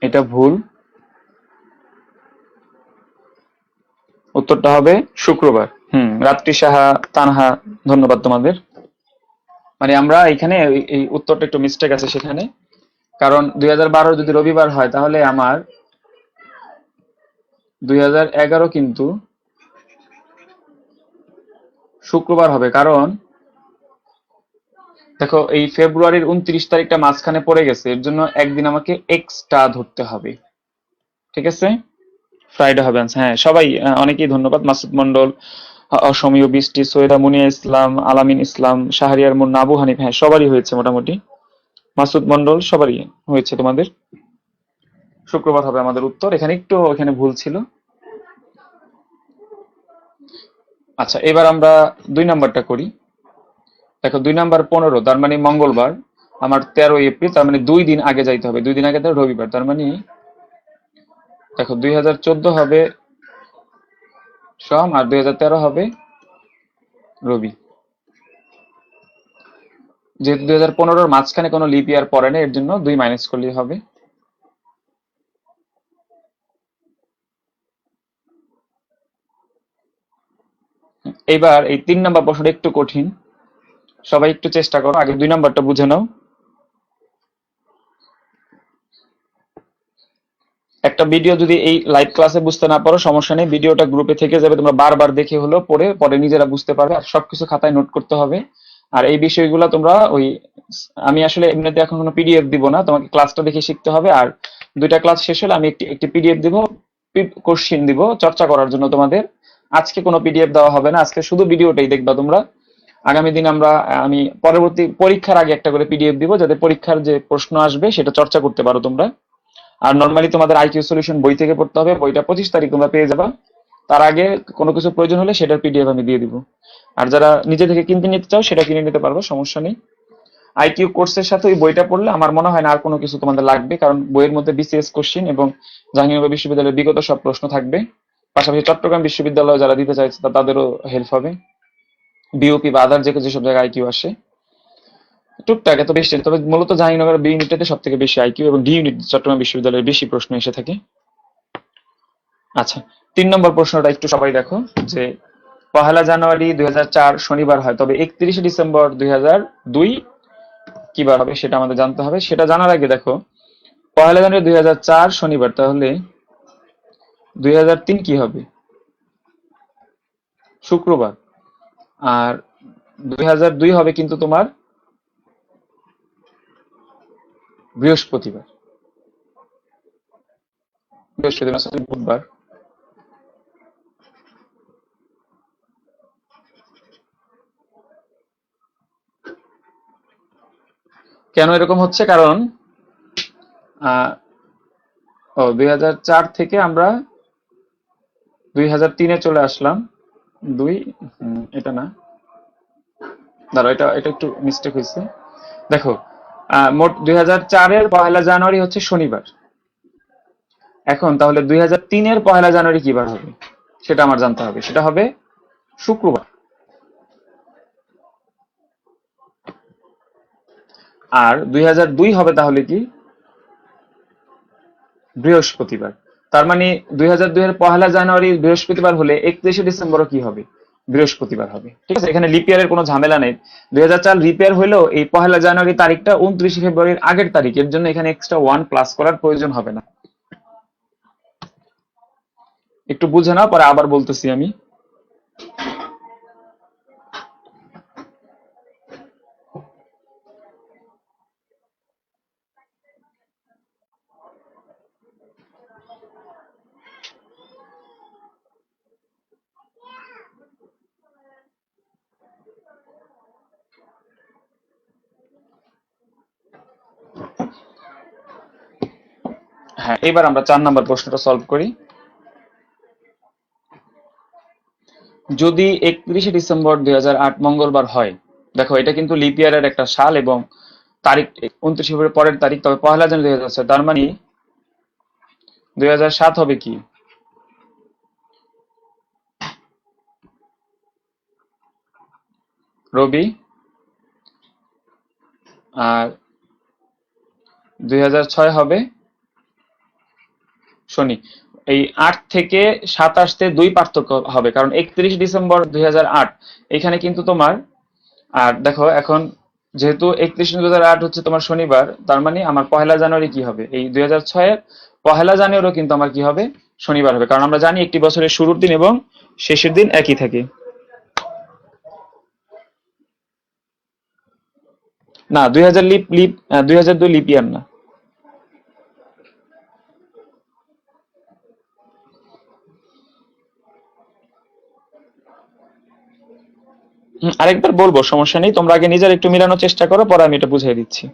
এটা ভুল। উত্তরটা হবে শুক্রবার। রাত্রি সাহা, তানহা, ধন্যবাদ তোমাদের। মানে আমরা এখানে এই উত্তরটা একটু মিস্টেক আছে সেখানে, কারণ 2012 যদি রবিবার হয় তাহলে আমার 2011 কিন্তু শুক্রবার হবে, কারণ দেখো এই ফেব্রুয়ারির 29 তারিখটা মাঝখানে পড়ে গেছে, এর জন্য একদিন আমাকে এক্সট্রা ধরতে হবে। ঠিক আছে, ফ্রাইডে হবে answer। হ্যাঁ সবাই, অনেকেই ধন্যবাদ। মাসুদ মন্ডল, অসমীয় বৃষ্টি, সৈয়দা মুনিয়া ইসলাম, আলামিন ইসলাম, শাহরিয়ার মুন্না, আবু হানিফ, হ্যাঁ সবারই হয়েছে মোটামুটি। মাসুদ মন্ডল সবারই হয়েছে তোমাদের। শুক্রবার হবে আমাদের উত্তর, এখানে একটু এখানে ভুল ছিল। আচ্ছা এবার আমরা 2 নাম্বারটা করি। দেখো 2 নাম্বার 15, তার মানে মঙ্গলবার, আমার 13 এপ্রিল, তার মানে 2 দিন আগে যাইতে হবে, 2 দিন আগে তো রবিবার, তার মানে দেখো 2014 হবে সোম আর 2013 হবে রবি। যেহেতু 2015-র মাঝখানে কোনো লিপ ইয়ার পড়ে না, এর জন্য 2 মাইনাস করলেই হবে। এবার এই 3 নাম্বার প্রশ্নটা একটু কঠিন, সবাই একটু চেষ্টা করো, আগে 2 নাম্বারটা বুঝে নাও। একটা ভিডিও যদি এই লাইভ ক্লাসে বুঝতে না পারো সমস্যা নেই, ভিডিওটা গ্রুপে থেকে যাবে, তোমরা বারবার দেখে হলো পড়ে পরে নিজেরা বুঝতে পারবে, আর সবকিছু খাতায় নোট করতে হবে। আর এই বিষয়গুলো তোমরা ওই, আমি আসলে এমনিতে এখন কোনো পিডিএফ দিব না, তোমাকে ক্লাসটা দেখে শিখতে হবে। আর 2টা ক্লাস শেষ হলে আমি একটি একটি পিডিএফ দিব, কোশ্চিন দিব চর্চা করার জন্য তোমাদের। আজকে কোনো পিডিএফ দেওয়া হবে না, আজকে শুধু ভিডিওটাই দেখবা তোমরা। আগামী দিন আমি পরবর্তী পরীক্ষার আগে একটা করে পিডিএফ দিব, যাতে পরীক্ষার যে প্রশ্ন আসবে সেটা চর্চা করতে পারো তোমরা। আর নর্মালি তোমাদের আইকিউ সলিউশন বই থেকে পড়তে হবে, বইটা 25 তারিখ তোমরা পেয়ে যাবা। তার আগে কোনো কিছু প্রয়োজন হলে সেটার পিডিএফ আমি দিয়ে দিব। আর যারা নিজে থেকে কিনতে নিতে চাও সেটা কিনে নিতে পারবো, সমস্যা নেই। আইকিউ কোর্সের সাথে ওই বইটা পড়লে আমার মনে হয় না আর কোনো কিছু তোমাদের লাগবে, কারণ বইয়ের মধ্যে বিসিএস কোশ্চিন এবং জাহাঙ্গীরনগর বিশ্ববিদ্যালয়ের বিগত সব প্রশ্ন থাকবে। পাশাপাশি চট্টগ্রাম বিশ্ববিদ্যালয় যারা দিতে চাইছে তাদেরও হেল্প হবে, বিওপি বা আদার যেসব জায়গায় আইকিউ আসে টুকটাক, এত বেশি, তবে মূলত জাহাঙ্গীরনগর বি ইউনিটটাতে সব থেকে বেশি আইকিউ, এবং ডি ইউনিট চট্টগ্রাম বিশ্ববিদ্যালয়ের বেশি প্রশ্ন এসে থাকে। আচ্ছা 3 নম্বর প্রশ্নটা একটু সবাই দেখো, যে 1 জানুয়ারি 2004 শনিবার হয়, তবে 31 ডিসেম্বর 2002 কি বার হবে সেটা আমাদের জানতে হবে। সেটা জানার আগে দেখো 1 জানুয়ারি 2004 শনিবার, তাহলে 2003 কি হবে? শুক্রবার। আর 2002 হবে কিন্তু তোমার বৃহস্পতিবার, বৃহস্পতিবার sorry, বুধবার। কেন এরকম হচ্ছে? কারণ আহ 2004 থেকে আমরা 2003-এ চলে আসলাম। দুই, এটা না, দাঁড়াও, এটা এটা একটু মিস্টেক হয়েছে। দেখো মোট 2004-এর 1 জানুয়ারি হচ্ছে শনিবার। এখন তাহলে 2003-এর 1 জানুয়ারি কি বার হবে সেটা আমার জানতে হবে, সেটা হবে শুক্রবার। আর 2002 হবে তাহলে কি বৃহস্পতিবার। তার মানে 2002-এর 1 জানুয়ারি বৃহস্পতিবার হলে 31 ডিসেম্বরও কি হবে বৃহস্পতিবার হবে। ঠিক আছে, এখানে লিপ ইয়ারের কোনো ঝামেলা নেই। 2004 লিপ ইয়ার হলেও এই 1 জানুয়ারি তারিখটা 29 ফেব্রুয়ারির আগের তারিখ, এর জন্য এখানে এক্সট্রা 1 প্লাস করার প্রয়োজন হবে না। একটু বুঝে নাও, পরে আবার বলতেছি আমি। হ্যাঁ, এবার আমরা 4 নম্বর প্রশ্নটা সলভ করি। যদি 31 ডিসেম্বর 2008 মঙ্গলবার হয়, দেখো এটা কিন্তু লিপ ইয়ারের একটা সাল এবং তারিখ 29 ফেব্রুয়ারি পরের তারিখ, তবে 1 জানুয়ারি 2006, তার মানে 2007 হবে কি? রবি। আর 2006 হবে শনি। এই 8 থেকে 7 আসতে 2 পার্থক্য হবে, কারণ 31 ডিসেম্বর 2008 এখানে কিন্তু তোমার, আর দেখো এখন যেহেতু 31 2008 হচ্ছে তোমার শনিবার, তার মানে আমার 1 জানুয়ারি কি হবে? এই 2006 এর 1 জানুয়ারিও কিন্তু আমার কি হবে? শনিবার হবে, কারণ আমরা জানি একটি বছরের শুরুর দিন এবং শেষের দিন একই থাকে। না, 2000 লিপ লিপ 2002 লিপ ইয়ার না। আরেকবার বলবো, সমস্যা নেই, তোমরা আগে নিজের একটু মিলানোর চেষ্টা করো, পরে আমি এটা বুঝিয়ে দিচ্ছি।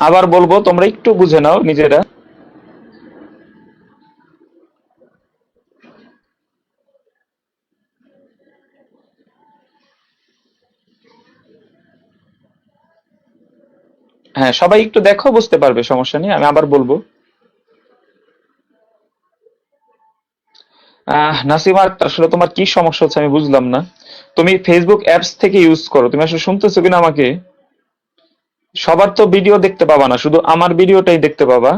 আবার বলবো, তোমরা একটু বুঝে নাও নিজেরা। হ্যাঁ, সবাই একটু দেখো, বুঝতে পারবে, সমস্যা নেই, আমি আবার বলবো। নাসিমা, আসলে তোমার কি সমস্যা হচ্ছে আমি বুঝলাম না। তুমি ফেসবুক অ্যাপস থেকে ইউজ করো, তুমি আসলে শুনতেছো কিনা আমাকে? সবার তো ভিডিও দেখতে পাবা না, শুধু আমার ভিডিওটাই দেখতে পাবা।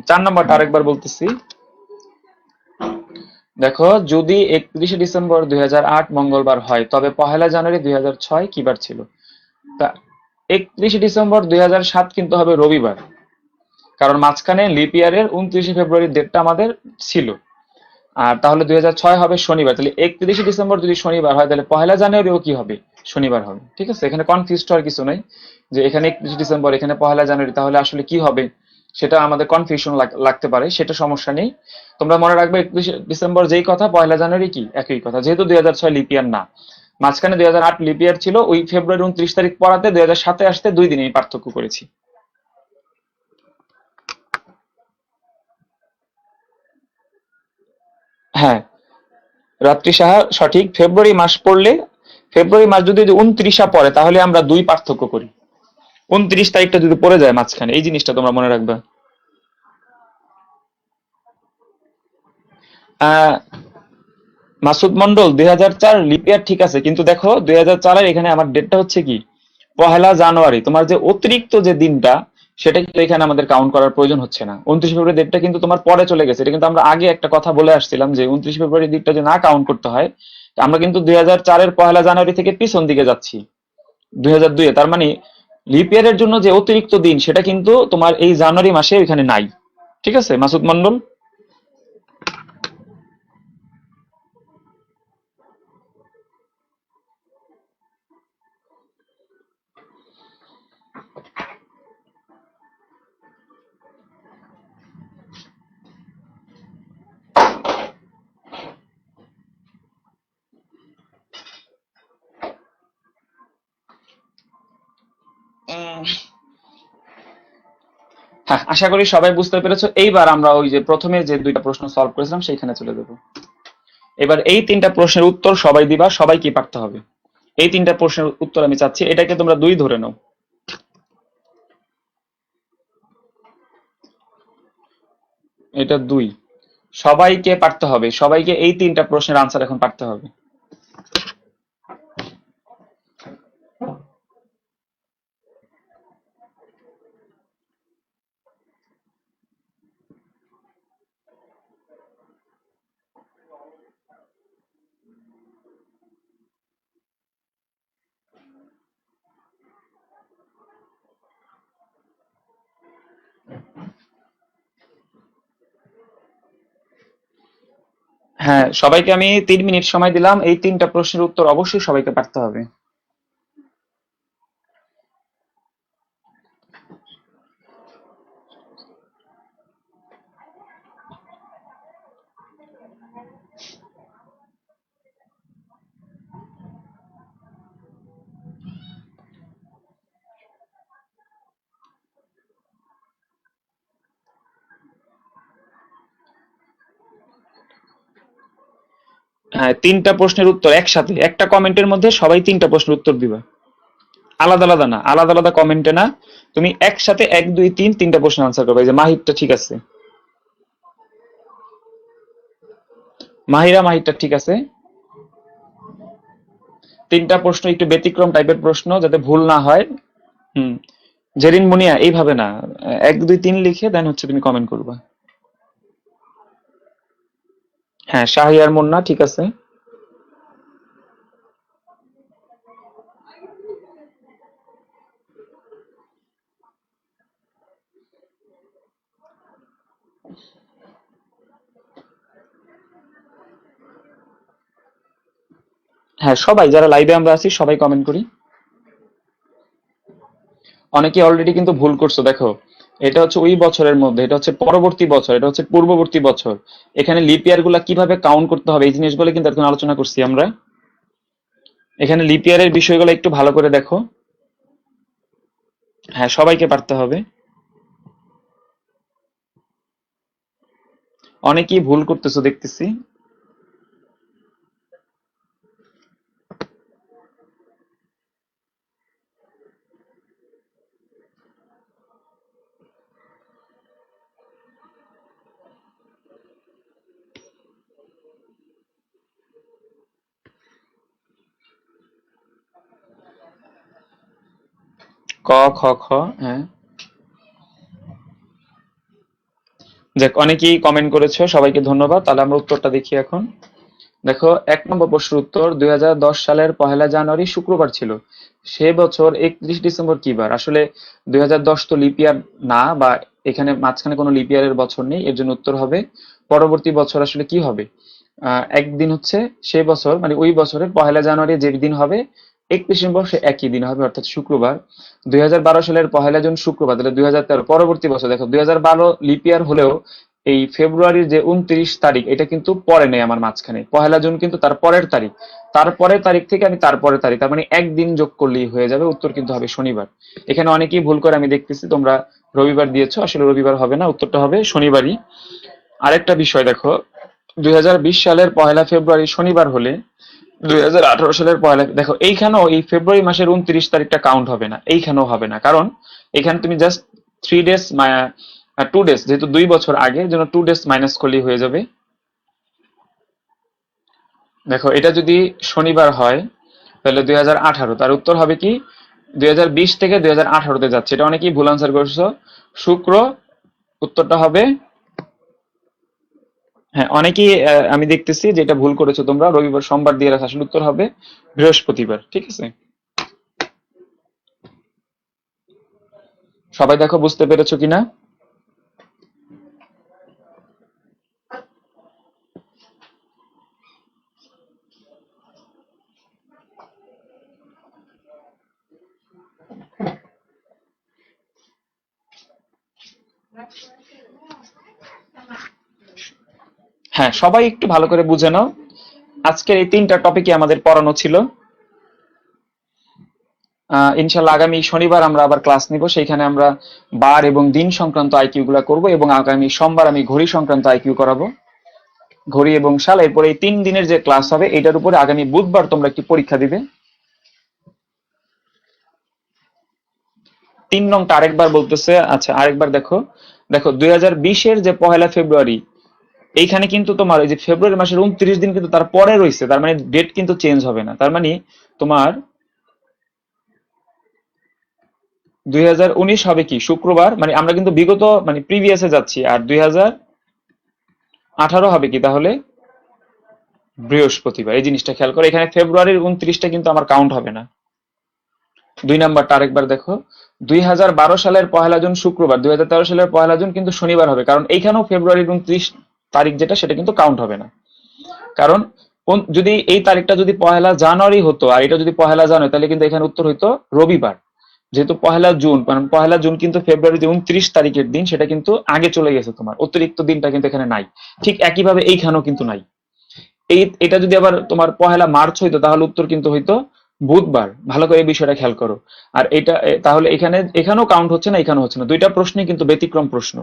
4 নম্বরটা আরেকবার বলতেছি। দেখো, যদি 31 ডিসেম্বর 2008 মঙ্গলবার হয়, তবে 1 জানুয়ারি 2006 কি বার ছিল? তা 31 ডিসেম্বর 2007 কিন্তু হবে রবিবার, কারণ মাঝখানে লিপ ইয়ারের 29 ফেব্রুয়ারি ডেটটা আমাদের ছিল। আর তাহলে 2006 হবে শনিবার, তাহলে 31 ডিসেম্বর যদি শনিবার হয়, তাহলে 1 জানুয়ারিও কি হবে? শনিবার হবে। ঠিক আছে, এখানে কনফিউজ হওয়ার কিছু নাই যে এখানে 31 ডিসেম্বর, এখানে 1 জানুয়ারি, তাহলে আসলে কি হবে, সেটা আমাদের কনফিউশন লাগতে পারে, সেটা সমস্যা নেই। তোমরা মনে রাখবে 31 ডিসেম্বর যেই কথা, 1 জানুয়ারি কি একই কথা, যেহেতু 2006 লিপ ইয়ার না। মাঝখানে 2008 লিপ ইয়ার ছিল, ওই ফেব্রুয়ারি 29 তারিখ পড়াতে 2007 আসতে 2 দিন এই পার্থক্য করেছি। হ্যাঁ, রাত্রি সাহা সঠিক। ফেব্রুয়ারি মাস পড়লে, ফেব্রুয়ারি মাস যদি 29 পড়ে, তাহলে আমরা 2 পার্থক্য করি। 29 তারিখটা যদি পড়ে যায় মাঝখানে, এই জিনিসটা তোমরা মনে রাখবে। আহ মাসুদ মন্ডল, 2004 লিপ ইয়ার ঠিক আছে, কিন্তু দেখো 2004-এর এখানে আমার ডেটটা হচ্ছে কি? 1 জানুয়ারি। তোমার যে অতিরিক্ত যে দিনটা, সেটা কিন্তু এখানে আমাদের কাউন্ট করার প্রয়োজন হচ্ছে না। 29 ফেব্রুয়ারি ডেটটা কিন্তু তোমার পরে চলে গেছে, এটা কিন্তু আমরা আগে একটা কথা বলে আসছিলাম যে 29 ফেব্রুয়ারি দিকটা যে না কাউন্ট করতে হয়। আমরা কিন্তু 2004-এর 1 জানুয়ারি থেকে পিছন দিকে যাচ্ছি 2002-এ, তার মানে লিপ ইয়ারের জন্য যে অতিরিক্ত দিন, সেটা কিন্তু তোমার এই জানুয়ারি মাসে এখানে নাই। ঠিক আছে মাসুদ মন্ডল? হ্যাঁ, আশা করি সবাই বুঝতে পেরেছো। এইবার আমরা ওই যে প্রথমে যে 2টা প্রশ্ন সলভ করেছিলাম সেইখানে চলে যাবো। এবার এই 3টা প্রশ্নের উত্তর সবাই দিবা, সবাইকে পারতে হবে। এই 3টা প্রশ্নের উত্তর আমি চাচ্ছি, এটাকে তোমরা 2 ধরে নাও। এটা 2, সবাইকে পারতে হবে, সবাইকে এই 3টা প্রশ্নের আনসার এখন পারতে হবে। হ্যাঁ, সবাইকে আমি 3 মিনিট সময় দিলাম, এই 3টা প্রশ্নের উত্তর অবশ্যই সবাইকে পারতে হবে। হ্যাঁ, 3টা প্রশ্নের উত্তর একসাথে একটা কমেন্টের মধ্যে সবাই 3টা প্রশ্নের উত্তর দিবা, আলাদা আলাদা না, আলাদা আলাদা কমেন্টে না, তুমি একসাথে 1 2 3 3টা প্রশ্নের আনসার করবে। এই যে মাহিরটা ঠিক আছে, মাহিরটা ঠিক আছে। 3টা প্রশ্ন একটু ব্যতিক্রম টাইপের প্রশ্ন, যাতে ভুল না হয়। হুম। জেরিন মুনিয়া এইভাবে না, 1 2 3 লিখে দেন হচ্ছে তুমি কমেন্ট করবা। হ্যাঁ, শাহিয়ার মুন্না ঠিক আছে। হ্যাঁ, সবাই যারা লাইভে আমরা আছি সবাই কমেন্ট করি। অনেকে অলরেডি কিন্তু ভুল করছো, দেখো এটা হচ্ছে ওই বছরের মধ্যে, এটা হচ্ছে পরবর্তী বছর, এটা হচ্ছে পূর্ববর্তী বছর। এখানে লিপ ইয়ার গুলা কিভাবে কাউন্ট করতে হবে এই জিনিসগুলো কিন্তু এখন আলোচনা করছি আমরা। এখানে লিপ ইয়ারের বিষয়গুলো একটু ভালো করে দেখো। হ্যাঁ, সবাইকে পারতে হবে। অনেকেই ভুল করতেছো দেখতেছি। ক খ খ। হ্যাঁ, যাক অনেকেই কমেন্ট করেছো, সবাইকে ধন্যবাদ। তাহলে আমরা উত্তরটা দেখি এখন। দেখো, 1 নম্বর প্রশ্নের উত্তর 2010 সালের 1 জানুয়ারি শুক্রবার ছিল। সে বছর 31 ডিসেম্বর কি বার? আসলে 2010 তো লিপ ইয়ার না, বা এখানে মাঝখানে কোনো লিপ ইয়ারের বছর নেই, এর জন্য উত্তর হবে পরবর্তী বছর। আসলে কি হবে, একদিন হচ্ছে সে বছর, মানে ওই বছরের 1 জানুয়ারি যে দিন হবে 31 ডিসেম্বর সে একই দিন হবে, অর্থাৎ শুক্রবার। 2012 সালের 1 জুন শুক্রবার, তাহলে 2013 পরবর্তী বছর। দেখো 2012 লিপ ইয়ার হলেও এই ফেব্রুয়ারির যে 29 তারিখ, এটা কিন্তু পরে নেই আমার মাঝখানে, 1 জুন কিন্তু তার পরের তারিখ, তারপরের তারিখ থেকে আমি তারপরের তারিখ, তার মানে একদিন যোগ করলেই হয়ে যাবে, উত্তর কিন্তু হবে শনিবার। এখানে অনেকেই ভুল করে, আমি দেখতেছি তোমরা রবিবার দিয়েছো, আসলে রবিবার হবে না, উত্তরটা হবে শনিবারই। আরেকটা বিষয় দেখো, 2020 সালের 1 ফেব্রুয়ারি শনিবার হলে 2018 সালের দেখো এইখানেও এই ফেব্রুয়ারি মাসের 29 তারিখটা কাউন্ট হবে না, এইখানেও হবে না, কারণ এখানে তুমি জাস্ট 3 ডেজ 2 ডেজ, যেহেতু 2 বছর আগে, এর জন্য 2 ডেজ মাইনাস করলেই হয়ে যাবে। দেখো এটা যদি শনিবার হয় তাহলে 2018, তার উত্তর হবে কি 2020 থেকে 2018-তে যাচ্ছে, এটা অনেকেই ভুল আনসার করছো। শুক্র, উত্তরটা হবে। হ্যাঁ, অনেকেই আমি দেখতেছি যে এটা ভুল করেছো তোমরা, রবিবার সোমবার দিয়ে রাখা, আসলে উত্তর হবে বৃহস্পতিবার। ঠিক আছে, সবাই দেখো বুঝতে পেরেছো কিনা। হ্যাঁ, সবাই একটু ভালো করে বুঝে নাও, আজকের এই 3টা টপিকই আমাদের পড়ানো ছিল। ইনশাল্লাহ আগামী শনিবার আমরা আবার ক্লাস নিব, সেইখানে আমরা বার এবং দিন সংক্রান্ত আইকিউ গুলা করবো, এবং আগামী সোমবার আমি ঘড়ি সংক্রান্ত আইকিউ করাবো, ঘড়ি এবং সাল। এরপরে এই 3 দিনের যে ক্লাস হবে এটার উপরে আগামী বুধবার তোমরা একটি পরীক্ষা দিবে। 3 নংটা আরেকবার বলতেছে, আচ্ছা আরেকবার দেখো। দেখো 2020-এর যে 1 ফেব্রুয়ারি, এইখানে কিন্তু তোমার ওই যে ফেব্রুয়ারি মাসের 29 দিন কিন্তু তার পরে রয়েছে, তার মানে ডেট কিন্তু চেঞ্জ হবে না, তার মানে তোমার 2019 হবে কি শুক্রবার, মানে আমরা কিন্তু বিগত মানে প্রিভিয়াসে যাচ্ছি, আর 2018 হবে কি তাহলে বৃহস্পতিবার। এই জিনিসটা খেয়াল করো, এখানে ফেব্রুয়ারির 29টা কিন্তু আমার কাউন্ট হবে না। 2 নাম্বারটা আরেকবার দেখো, 2012 সালের 1 জুন শুক্রবার, 2013 সালের 1 জুন কিন্তু শনিবার হবে, কারণ এইখানেও ফেব্রুয়ারির 29 তারিখ যেটা সেটা কিন্তু কাউন্ট হবে না। কারণ যদি এই তারিখটা যদি 1 জানুয়ারি হতো আর এটা যদি 1 জানুয়ারি, তাহলে কিন্তু এখানে উত্তর হইতো রবিবার। যেহেতু 1 জুন, কারণ 1 জুন কিন্তু ফেব্রুয়ারি যে 29 তারিখের দিন, সেটা কিন্তু আগে চলে গেছে, তোমার অতিরিক্ত দিনটা কিন্তু এখানে নাই। ঠিক একইভাবে এইখানেও কিন্তু নাই। এটা যদি আবার তোমার 1 মার্চ হইতো, তাহলে উত্তর কিন্তু হইতো বুধবার। ভালো করে এই বিষয়টা খেয়াল করো। আর এটা তাহলে এখানেও কাউন্ট হচ্ছে না, এখানেও হচ্ছে না, দুইটা প্রশ্নই কিন্তু ব্যতিক্রম প্রশ্ন।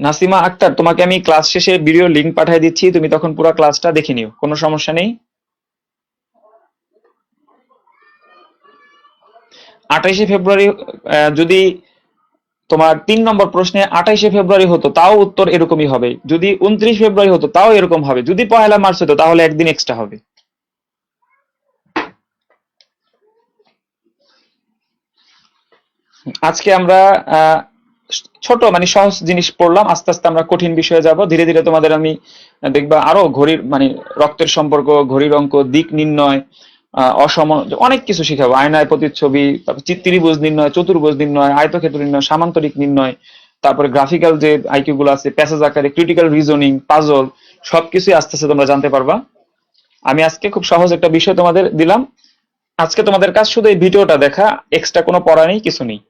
নাসিমা আক্তার, তোমাকে আমি ক্লাস শেষে ভিডিও লিংক পাঠিয়ে দিচ্ছি, তুমি তখন পুরো ক্লাসটা দেখে নিও, কোনো সমস্যা নেই। 28শে ফেব্রুয়ারি যদি তোমার 3 নম্বর প্রশ্নে 28শে ফেব্রুয়ারি হতো, তাও উত্তর এরকমই হবে। যদি 29 ফেব্রুয়ারি হতো, তাও এরকম হবে। যদি 1 মার্চ হতো, তাহলে একদিন এক্সট্রা হবে। আজকে আমরা আহ, ছোট মানে সহজ জিনিস পড়লাম, আস্তে আস্তে আমরা কঠিন বিষয়ে যাব। ধীরে ধীরে তোমাদের আমি দেখবা আরো ঘড়ির মানে রক্তের সম্পর্ক, ঘড়ির অঙ্ক, দিক নির্ণয়, অসম, অনেক কিছু শিখাবো। আয়নায় প্রতিচ্ছবি, তারপর ত্রিভুজ নির্ণয়, চতুর্ভুজ নির্ণয়, আয়তক্ষেত্র নির্ণয়, সামান্তরিক নির্ণয়, তারপরে গ্রাফিক্যাল যে আইকিউ গুলো আছে, প্যাসেজ আকারে, ক্রিটিক্যাল রিজনিং, পাজল, সবকিছুই আস্তে আস্তে তোমরা জানতে পারবা। আমি আজকে খুব সহজ একটা বিষয় তোমাদের দিলাম। আজকে তোমাদের কাজ শুধু এই ভিডিওটা দেখা, এক্সট্রা কোনো পড়া নেই, কিছু নেই।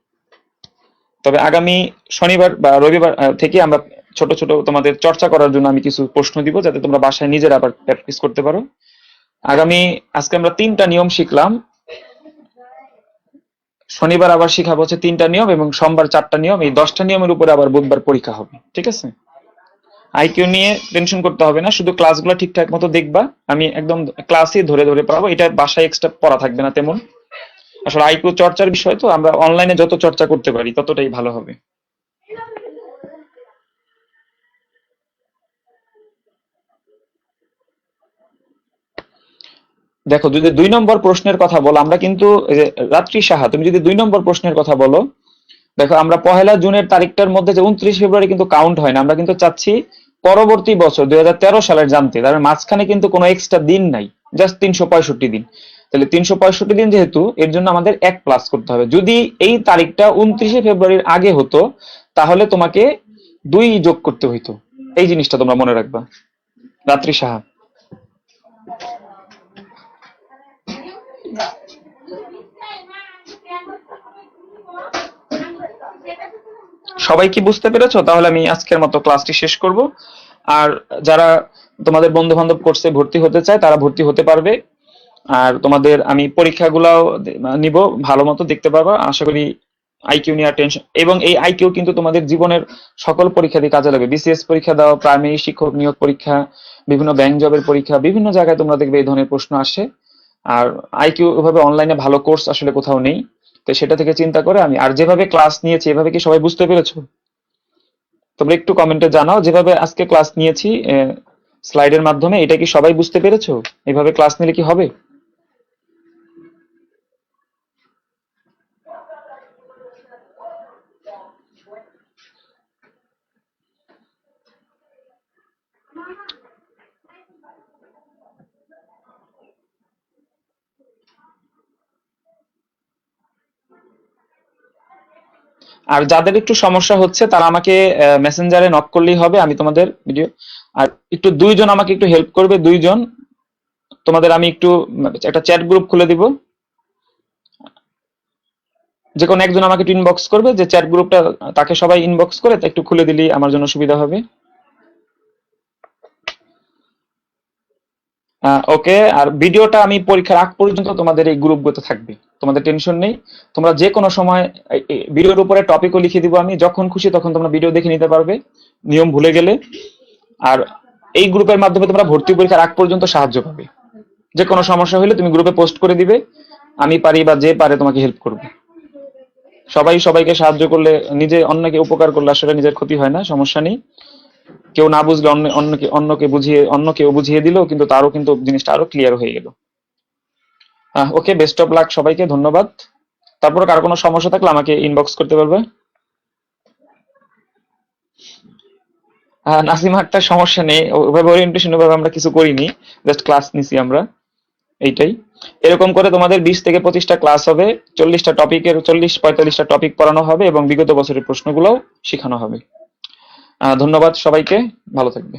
তবে আগামী শনিবার বা রবিবার থেকে আমরা ছোট ছোট তোমাদের চর্চা করার জন্য আমি কিছু প্রশ্ন দিব, যাতে তোমরা বাসায় নিজেরা আবার প্র্যাকটিস করতে পারো। আজকে আমরা 3টা নিয়ম শিখলাম। শনিবার আবার শিখাবো হচ্ছে 3টা নিয়ম, এবং সোমবার 4টা নিয়ম। এই 10টা নিয়মের উপরে আবার বুধবার পরীক্ষা হবে, ঠিক আছে? আইকিউ নিয়ে টেনশন করতে হবে না, শুধু ক্লাসগুলো ঠিকঠাক মতো দেখবা। আমি একদম ক্লাসই ধরে ধরে পড়াবো, এটা বাসায় এক্সট্রা পড়া থাকবে না তেমন। আসলে আইকিউ চর্চার বিষয় তো, আমরা অনলাইনে যত চর্চা করতে পারি ততটাই ভালো হবে। দেখো, যদি 2 নম্বর প্রশ্নের কথা বলো, আমরা কিন্তু এই যে রাত্রি সাহা, তুমি যদি 2 নম্বর প্রশ্নের কথা বলো, দেখো আমরা 1 জুনের তারিখটার মধ্যে যে 29 ফেব্রুয়ারি কিন্তু কাউন্ট হয় না। আমরা কিন্তু চাচ্ছি পরবর্তী বছর 2013 সালের জানতে, তার মানে মাঝখানে কিন্তু কোনো এক্সট্রা দিন নাই, জাস্ট 365 দিন। তাহলে 365 দিন যেহেতু, এর জন্য আমাদের 1 প্লাস করতে হবে। যদি এই তারিখটা 29শে ফেব্রুয়ারির আগে হতো, তাহলে তোমাকে 2 যোগ করতে হইতো। এই জিনিসটা তোমরা মনে রাখবা। রাত্রি সাহা, সবাই কি বুঝতে পেরেছো? তাহলে আমি আজকের মতো ক্লাসটি শেষ করব। আর যারা তোমাদের বন্ধু বান্ধব কোর্সে ভর্তি হতে চায়, তারা ভর্তি হতে পারবে। আর তোমাদের আমি পরীক্ষাগুলাও নিব, ভালো মতো দেখতে পারবা আশা করি। আইকিউ নিয়ে টেনশন, এবং এই আইকিউ কিন্তু তোমাদের জীবনের সকল পরীক্ষা দিয়ে কাজে লাগবে। বিসিএস পরীক্ষা দাও, প্রাইমারি শিক্ষক নিয়োগ পরীক্ষা, বিভিন্ন ব্যাংক জবের পরীক্ষা, বিভিন্ন জায়গায় তোমরা দেখবে এই ধরনের প্রশ্ন আসে। আর আইকিউ ওভাবে অনলাইনে ভালো কোর্স আসলে কোথাও নেই। তো সেটা থেকে চিন্তা করে আমি আর যেভাবে ক্লাস নিয়েছি, এভাবে কি সবাই বুঝতে পেরেছো? তোমরা একটু কমেন্টে জানাও, যেভাবে আজকে ক্লাস নিয়েছি স্লাইডের মাধ্যমে, এটা কি সবাই বুঝতে পেরেছো? এভাবে ক্লাস নিলে কি হবে? আর যাদের একটু সমস্যা হচ্ছে, তারা আমাকে মেসেঞ্জারে নক করলেই হবে, আমি তোমাদের ভিডিও। আর একটু 2 জন আমাকে একটু হেল্প করবে, 2 জন। তোমাদের আমি একটু একটা চ্যাট গ্রুপ খুলে দিব, যে কোনো একজন আমাকে একটু ইনবক্স করবে, যে চ্যাট গ্রুপটা তাকে সবাই ইনবক্স করে তা একটু খুলে দিলেই আমার জন্য সুবিধা হবে। ওকে। আর ভিডিওটা আমি পরীক্ষার আগ পর্যন্ত তোমাদের এই গ্রুপগুলোতে থাকবে, তোমাদের টেনশন নেই। তোমরা যে কোনো সময় ভিডিওর উপরে টপিকও লিখে দিব আমি, যখন খুশি তখন তোমরা ভিডিও দেখে নিতে পারবে, নিয়ম ভুলে গেলে। আর এই গ্রুপের মাধ্যমে তোমরা ভর্তি পরীক্ষার আগ পর্যন্ত সাহায্য পাবে। যে কোনো সমস্যা হলে তুমি গ্রুপে পোস্ট করে দিবে, আমি পারি বা যে পারে তোমাকে হেল্প করবে। সবাই সবাইকে সাহায্য করলে, নিজে অন্যকে উপকার করলে আসলে নিজের ক্ষতি হয় না, সমস্যা নেই। কেউ না বুঝলে অন্য কেউ বুঝিয়ে দিল, কিন্তু তারও কিন্তু জিনিসটা আরো ক্লিয়ার হয়ে গেল। ওকে, বেস্ট অফ লাক সবাইকে, ধন্যবাদ। তারপর কার কোনো সমস্যা থাকলে আমাকে ইনবক্স করতে পারবে। নাসিমা, একটা সমস্যা নেই, ওভাবে ওরিয়েন্টেশন ওভাবে আমরা কিছু করিনি, জাস্ট ক্লাস নিছি আমরা। এইটাই। এরকম করে তোমাদের 20 থেকে 25টা ক্লাস হবে, 40টা টপিকের 40-45টা টপিক পড়ানো হবে এবং বিগত বছরের প্রশ্নগুলোও শেখানো হবে। ধন্যবাদ সবাইকে, ভালো থাকবে।